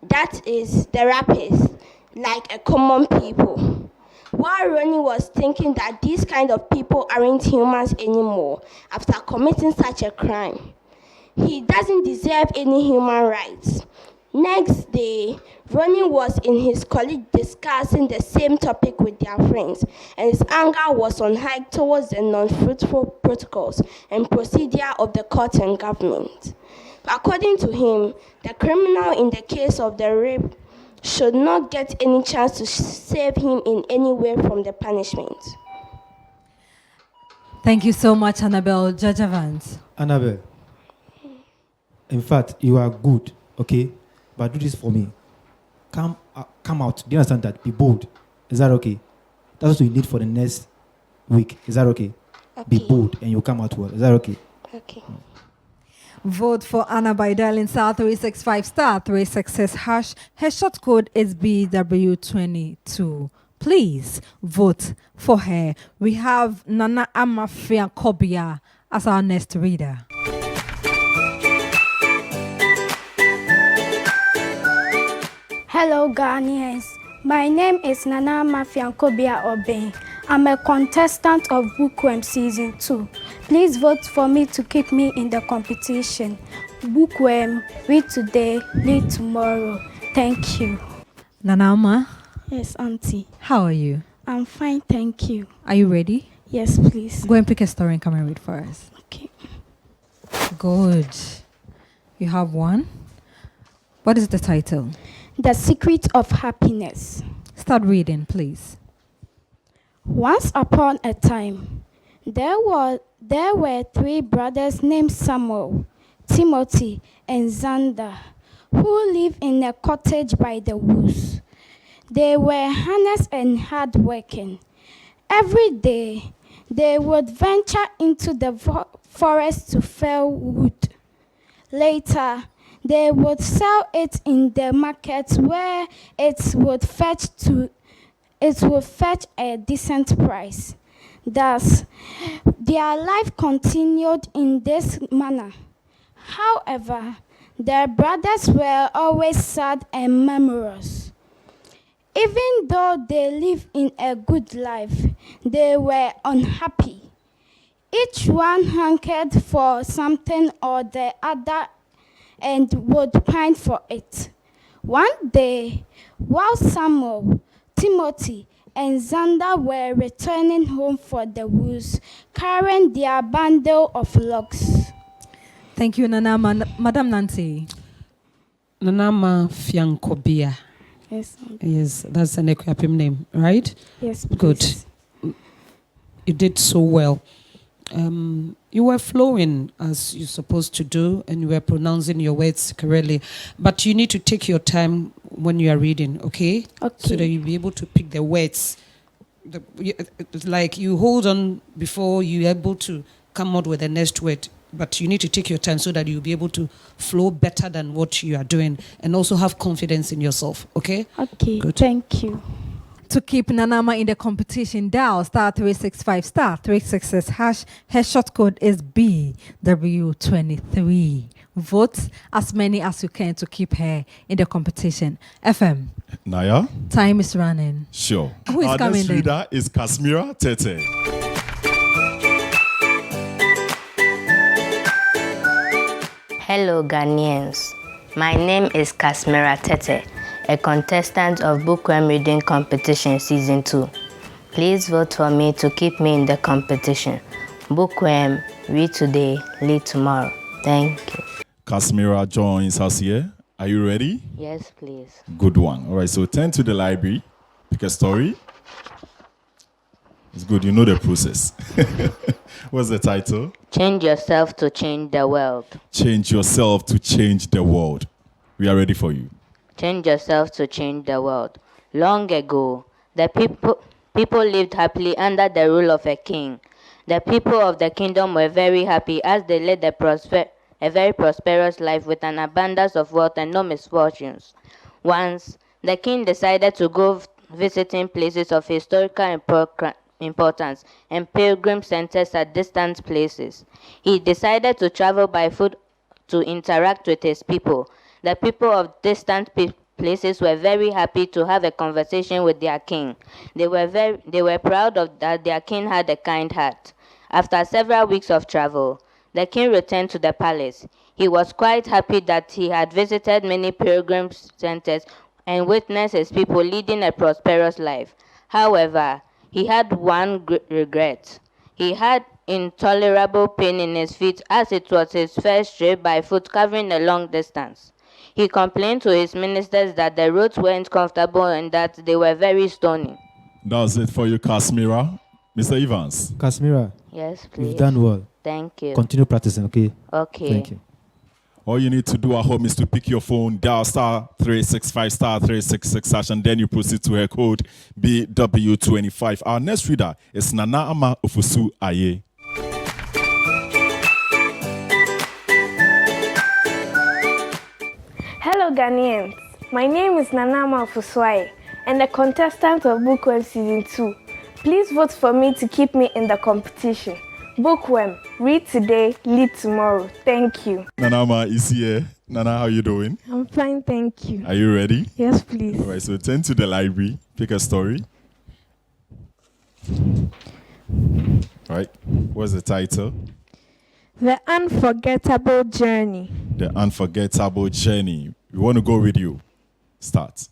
that is the rappers, like a common people. While Ronnie was thinking that these kind of people aren't humans anymore after committing such a crime. He doesn't deserve any human rights. Next day, Ronnie was in his college discussing the same topic with their friends, and his anger was on high towards the non-fruitful protocols and procedure of the court and government. According to him, the criminal in the case of the rape should not get any chance to save him in any way from the punishment. Thank you so much, Annabelle. Judge Evans. Annabelle, in fact, you are good, okay? But do this for me. Come out. Do you understand that? Be bold. Is that okay? That's what you need for the next week. Is that okay? Be bold and you'll come out well. Is that okay? Okay. Vote for Anna by dialing star 365 star 366 hash. Her short code is BW22. Please vote for her. We have Nana Amafia Kobia as our next reader. Hello, Ghanaians. My name is Nana Mafiankobia Obeng. I'm a contestant of Bookworm Season 2. Please vote for me to keep me in the competition. Bookworm, read today, lead tomorrow. Thank you. Nanaama. Yes, Auntie. How are you? I'm fine, thank you. Are you ready? Yes, please. Go and pick a story and come and read for us. Okay. Good. You have one. What is the title? The Secret of Happiness. Start reading, please. Once upon a time, there were three brothers named Samuel, Timothy, and Xander, who lived in a cottage by the woods. They were honest and hardworking. Every day, they would venture into the forest to fell wood. Later, they would sell it in the market where it would fetch to it will fetch a decent price. Thus, their life continued in this manner. However, their brothers were always sad and memorous. Even though they lived in a good life, they were unhappy. Each one hankered for something or the other and would pine for it. One day, while Samuel, Timothy, and Xander were returning home for the woods, carrying their bundle of logs. Thank you, Nana. Madam Nancy. Nanama Fiankobia. Yes. Yes, that's an Equiapim name, right? Yes, good. please. You did so well. You were flowing as you're supposed to do, and you were pronouncing your words correctly. But you need to take your time when you are reading, okay? Okay. So that you'll be able to pick the words. Like you hold on before you're able to come out with the next word. But you need to take your time so that you'll be able to flow better than what you are doing, and also have confidence in yourself, okay? Okay, good. Thank you. To keep Nanama in the competition, dial *365 *366 hash. Her short code is BW23. Vote as many as you can to keep her in the competition. FM. Naya? Time is running. Sure. Who is Our coming next then? reader is Kasmira Tete. Hello, Ghanaians. My name is Kasmira Tete, a contestant of Bookworm Reading Competition Season 2. Please vote for me to keep me in the competition. Bookworm, read today, lead tomorrow. Thank you. Kasmira joins us here. Are you ready? Yes, please. Good one. All right, so turn to the library, pick a story. It's good, you know the process. What's the title? Change yourself to change the world. Change yourself to change the world. We are ready for you. Change yourself to change the world. Long ago, the people lived happily under the rule of a king. The people of the kingdom were very happy as they led a very prosperous life with an abundance of wealth and no misfortunes. Once, the king decided to go visiting places of historical importance and pilgrim centers at distant places. He decided to travel by foot to interact with his people. The people of distant places were very happy to have a conversation with their king. They were proud of that their king had a kind heart. After several weeks of travel, the king returned to the palace. He was quite happy that he had visited many pilgrim centers and witnessed his people leading a prosperous life. However, he had one regret. He had intolerable pain in his feet as it was his first trip by foot covering a long distance. He complained to his ministers that the roads weren't comfortable and that they were very stony. That's it for you, Kasmira. Mr. Evans. Kasmira. Yes, please. You've done well. Thank you. Continue practicing, okay? Okay. Thank you. All you need to do at home is to pick your phone, dial *365 *366 hash, and then you proceed to her code BW25. Our next reader is Nana Ama Ofusu Aye. Hello, Ghanaians. My name is Nanama Ofuswaye, and a contestant of Bookworm Season 2. Please vote for me to keep me in the competition. Bookworm, read today, lead tomorrow. Thank you. Nanama is here. Nana, how you doing? I'm fine, thank you. Are you ready? Yes, please. All right, so turn to the library, pick a story. All right, what's the title? The Unforgettable Journey. The Unforgettable Journey. We want to go with you. Start.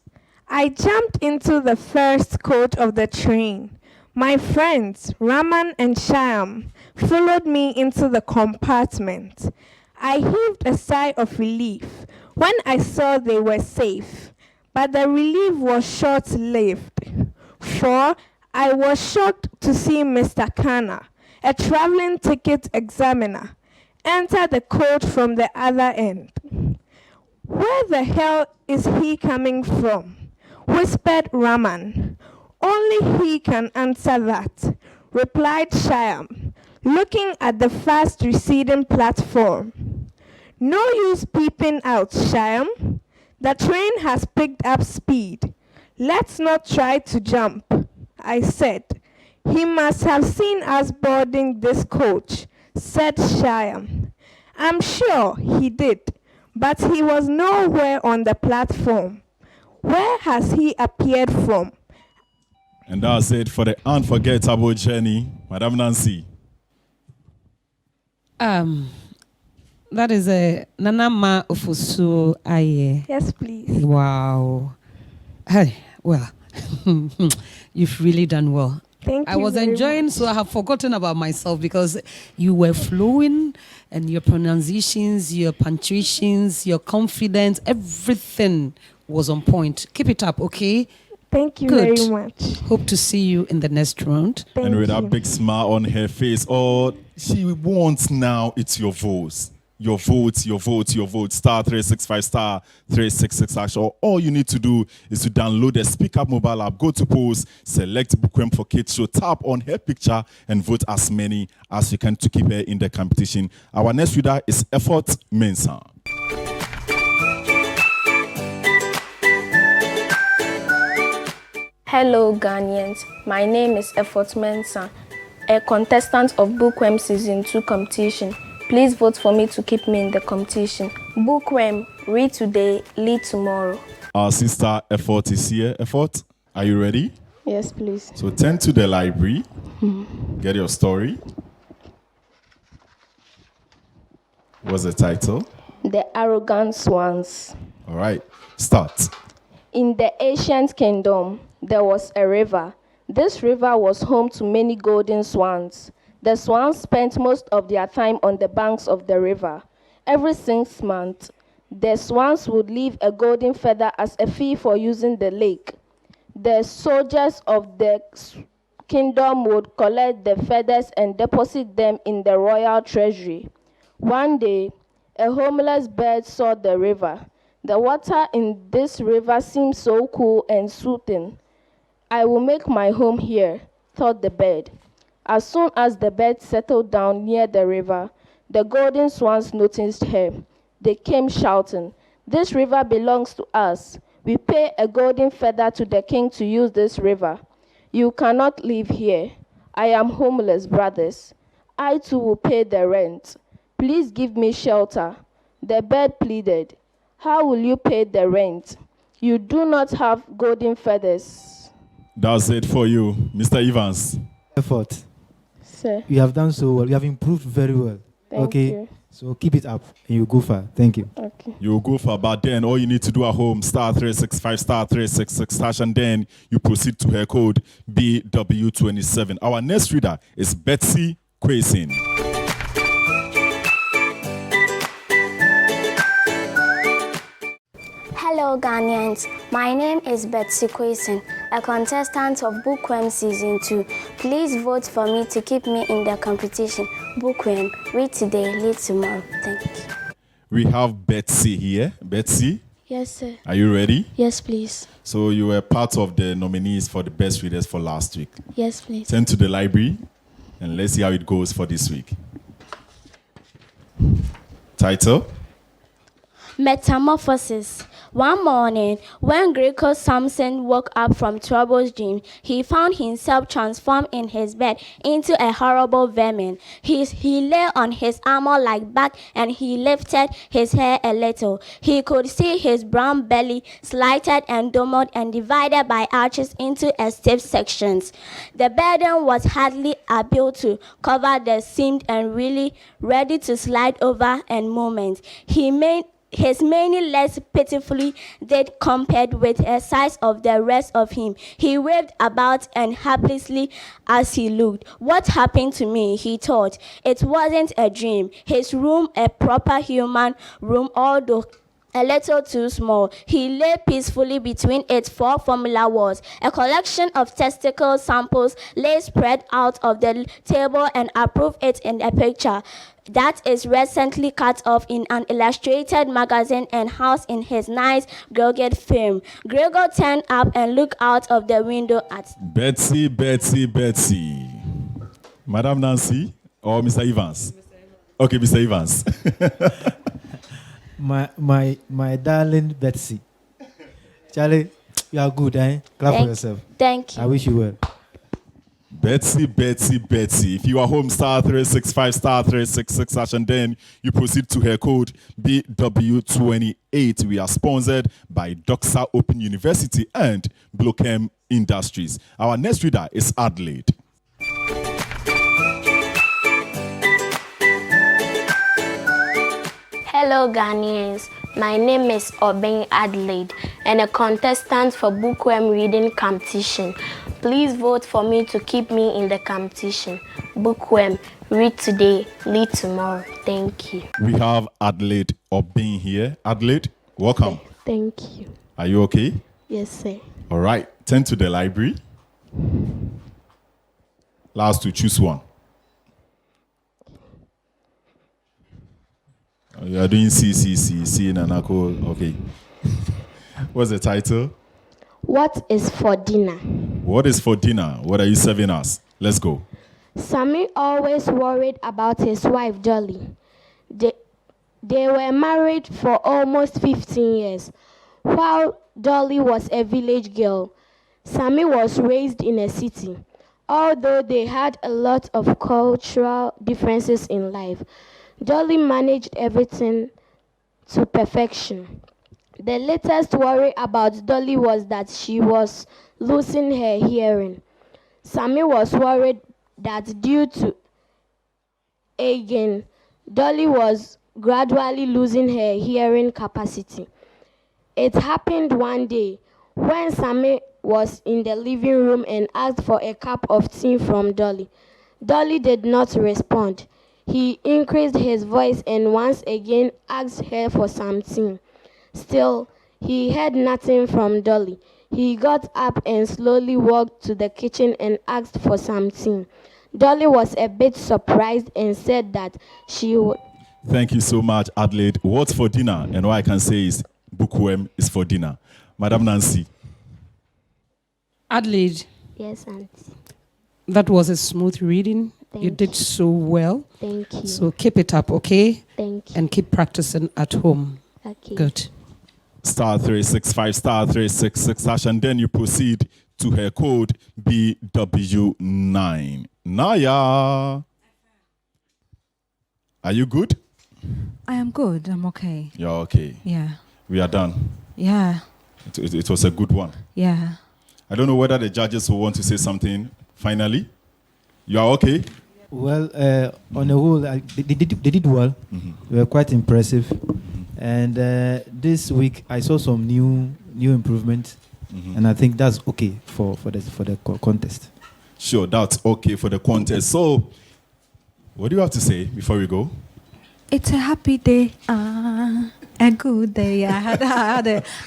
I jumped into the first coach of the train. My friends, Raman and Shyam, followed me into the compartment. I heaved a sigh of relief when I saw they were safe, but the relief was short-lived, for I was shocked to see Mr. Khanna, a traveling ticket examiner, enter the coach from the other end. Where the hell is he coming from? Whispered Raman. Only he can answer that, replied Shyam, looking at the fast receding platform. No use peeping out, Shyam. The train has picked up speed. Let's not try to jump. I said. He must have seen us boarding this coach, said Shyam. I'm sure he did, but he was nowhere on the platform. Where has he appeared from? And that's it for the unforgettable journey, Madam Nancy. That is a Nanama Ofusu Aye. Yes, please. Wow. Hey, well, you've really done well. Thank you. I was enjoying, so I have forgotten about myself because you were flowing and your pronunciations, your punctuations, your confidence, everything was on point. Keep it up, okay? Thank you Good. very much. Hope to see you in the next round. And with that big smile on her face, all she wants now, it's your votes. Your vote, your vote, your vote. Star 365, star 366 actually. All you need to do is to download the Speak Up mobile app, go to post, select Bookworm for Kids Show, tap on her picture and vote as many as you can to keep her in the competition. Our next reader is Effort Mensah. Hello Ghanaians, my name is Effort Mensah, a contestant of Bookworm Season 2 competition. Please vote for me to keep me in the competition. Bookworm, read today, lead tomorrow. Our sister Effort is here. Effort, are you ready? Yes, please. So turn to the library, get your story. What's the title? The Arrogant Swans. All right, start. In the ancient kingdom, there was a river. This river was home to many golden swans. The swans spent most of their time on the banks of the river. Every 6 months, the swans would leave a golden feather as a fee for using the lake. The soldiers of the kingdom would collect the feathers and deposit them in the royal treasury. One day, a homeless bird saw the river. The water in this river seemed so cool and soothing. I will make my home here, thought the bird. As soon as the bird settled down near the river, the golden swans noticed her. They came shouting, "This river belongs to us. We pay a golden feather to the king to use this river. You cannot live here. I am homeless, brothers. I too will pay the rent. Please give me shelter." The bird pleaded, "How will you pay the rent? You do not have golden feathers." That's it for you, Mr. Evans. Effort. Sir. You have done so well. You have improved very well. Thank you. So keep it up and you go far. Thank you. Okay. You will go far, but then all you need to do at home, star 365, star 366 hash, and then you proceed to her code BW27. Our next reader is Betsy Quasin. Hello Ghanaians, my name is Betsy Quasin, a contestant of Bookworm Season 2. Please vote for me to keep me in the competition. Bookworm, read today, lead tomorrow. Thank you. We have Betsy here. Betsy, Yes, sir. are you ready? Yes, please. So you were part of the nominees for the best readers for last week. Yes, please. Send to the library and let's see how it goes for this week. Title? Metamorphosis. One morning, when Greco Samson woke up from troubled dream, he found himself transformed in his bed into a horrible vermin. He lay on his armor-like back and he lifted his hair a little. He could see his brown belly slighted and domed and divided by arches into stiff sections. The burden was hardly able to cover the seam and really ready to slide over in moments. His many legs pitifully dead compared with the size of the rest of him. He waved about and helplessly as he looked. What happened to me, he thought. It wasn't a dream. His room, a proper human room, although a little too small. He lay peacefully between its four formula walls. A collection of testicle samples lay spread out of the table and approved it in a picture that is recently cut off in an illustrated magazine and housed in his nice Gilgit frame. Gregor turned up and looked out of the window at Betsy. Madam Nancy or Mr. Evans? Okay, Mr. Evans. my darling Betsy. Charlie, you are good, eh? Clap for yourself. Thank you. I wish you well. Betsy. If you are home, star 365, star 366 hash, and then you proceed to her code BW28. We are sponsored by Doxa Open University and Bookworm Industries. Our next reader is Adelaide. Hello Ghanaians, my name is Obeng Adelaide and a contestant for Bookworm reading competition. Please vote for me to keep me in the competition. Bookworm, read today, lead tomorrow. Thank you. We have Adelaide Obeng here. Adelaide, welcome. Thank you. Are you okay? Yes, sir. All right, turn to the library. Last to choose one. You are doing C, Nanako. Okay. What's the title? What is for dinner? What is for dinner? What are you serving us? Let's go. Sammy always worried about his wife, Dolly. They were married for almost 15 years. While Dolly was a village girl, Sammy was raised in a city. Although they had a lot of cultural differences in life, Dolly managed everything to perfection. The latest worry about Dolly was that she was losing her hearing. Sammy was worried that due to aging, Dolly was gradually losing her hearing capacity. It happened one day when Sammy was in the living room and asked for a cup of tea from Dolly. Dolly did not respond. He increased his voice and once again asked her for something. Still, he heard nothing from Dolly. He got up and slowly walked to the kitchen and asked for something. Dolly was a bit surprised and said that she would. Thank you so much, Adelaide. What's for dinner? And what I can say is Bookworm is for dinner. Madam Nancy. Adelaide. Yes, Auntie. That was a smooth reading. You did so well. Thank you. So keep it up, okay? Thank you. And keep practicing at home. Okay. Good. Star 365, star 366 hash, and then you proceed to her code BW9. Naya. Are you good? I am good. I'm okay. You're okay. Yeah. We are done. Yeah. It was a good one. Yeah. I don't know whether the judges will want to say something finally. You are okay? Well, on the whole, they did well. Mm-hmm. They were quite impressive. And this week, I saw some new improvements. Mm-hmm. And I think that's okay for the contest. Sure, that's okay for the contest. So, what do you have to say before we go? It's a happy day. A good day. I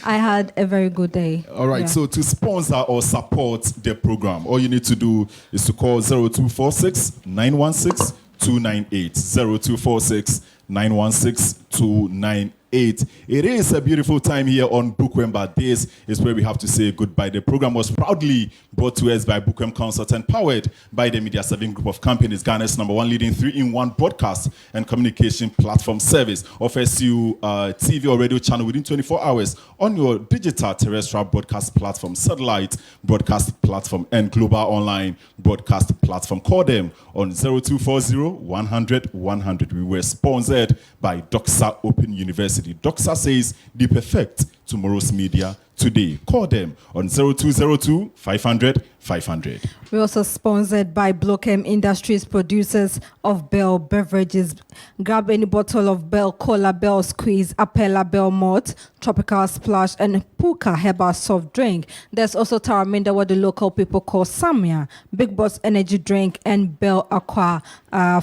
had a very good day. All right, Yeah. so to sponsor or support the program, all you need to do is to call 0246 916 298. 0246 916 298. It is a beautiful time here on Bookworm, but this is where we have to say goodbye. The program was proudly brought to us by Bookworm Consult and powered by the Media 7 Group of Companies, Ghana's #1 leading 3-in-1 broadcast and communication platform service. Offers you TV or radio channel within 24 hours on your digital terrestrial broadcast platform, satellite broadcast platform, and global online broadcast platform. Call them on 0240 100 100. We were sponsored by Doxa Open University. Doxa says the perfect tomorrow's media today. Call them on 0202 500 500. We're also sponsored by Bookworm Industries, producers of Bell beverages. Grab any bottle of Bell Cola, Bell Squeeze, Apella, Bell Malt, Tropical Splash, and Puka Herbal Soft Drink. There's also Taraminda, what the local people call Samia, Big Boss Energy Drink, and Bell Aqua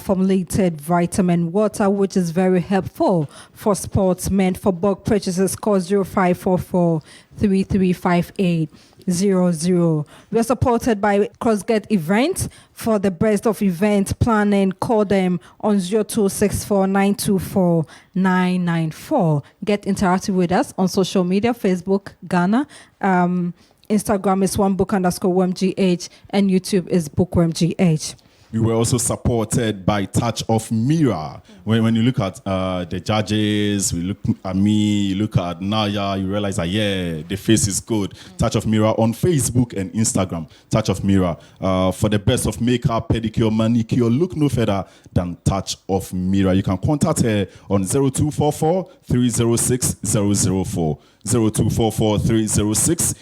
formulated vitamin water, which is very helpful for sportsmen. For bulk purchases, call 0544 3358. 00. We are supported by CrossGet Events. For the best of event planning, call them on 0264 924 994. Get interactive with us on social media, Facebook, Ghana. Instagram is onebook_wormgh and YouTube is bookwormgh. We were also supported by Touch of Mira. When you look at the judges, we look at me, you look at Naya, you realize that, yeah, the face is good. Touch of Mira on Facebook and Instagram. Touch of Mira. For the best of makeup, pedicure, manicure, look no further than Touch of Mira. You can contact her on 0244 306 004. 0244 306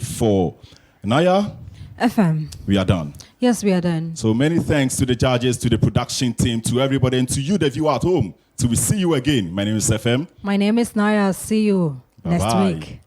004. Naya? FM. We are done. Yes, we are done. So many thanks to the judges, to the production team, to everybody, and to you, the viewer at home. Till we see you again. My name is FM. My name is Naya. See you next week.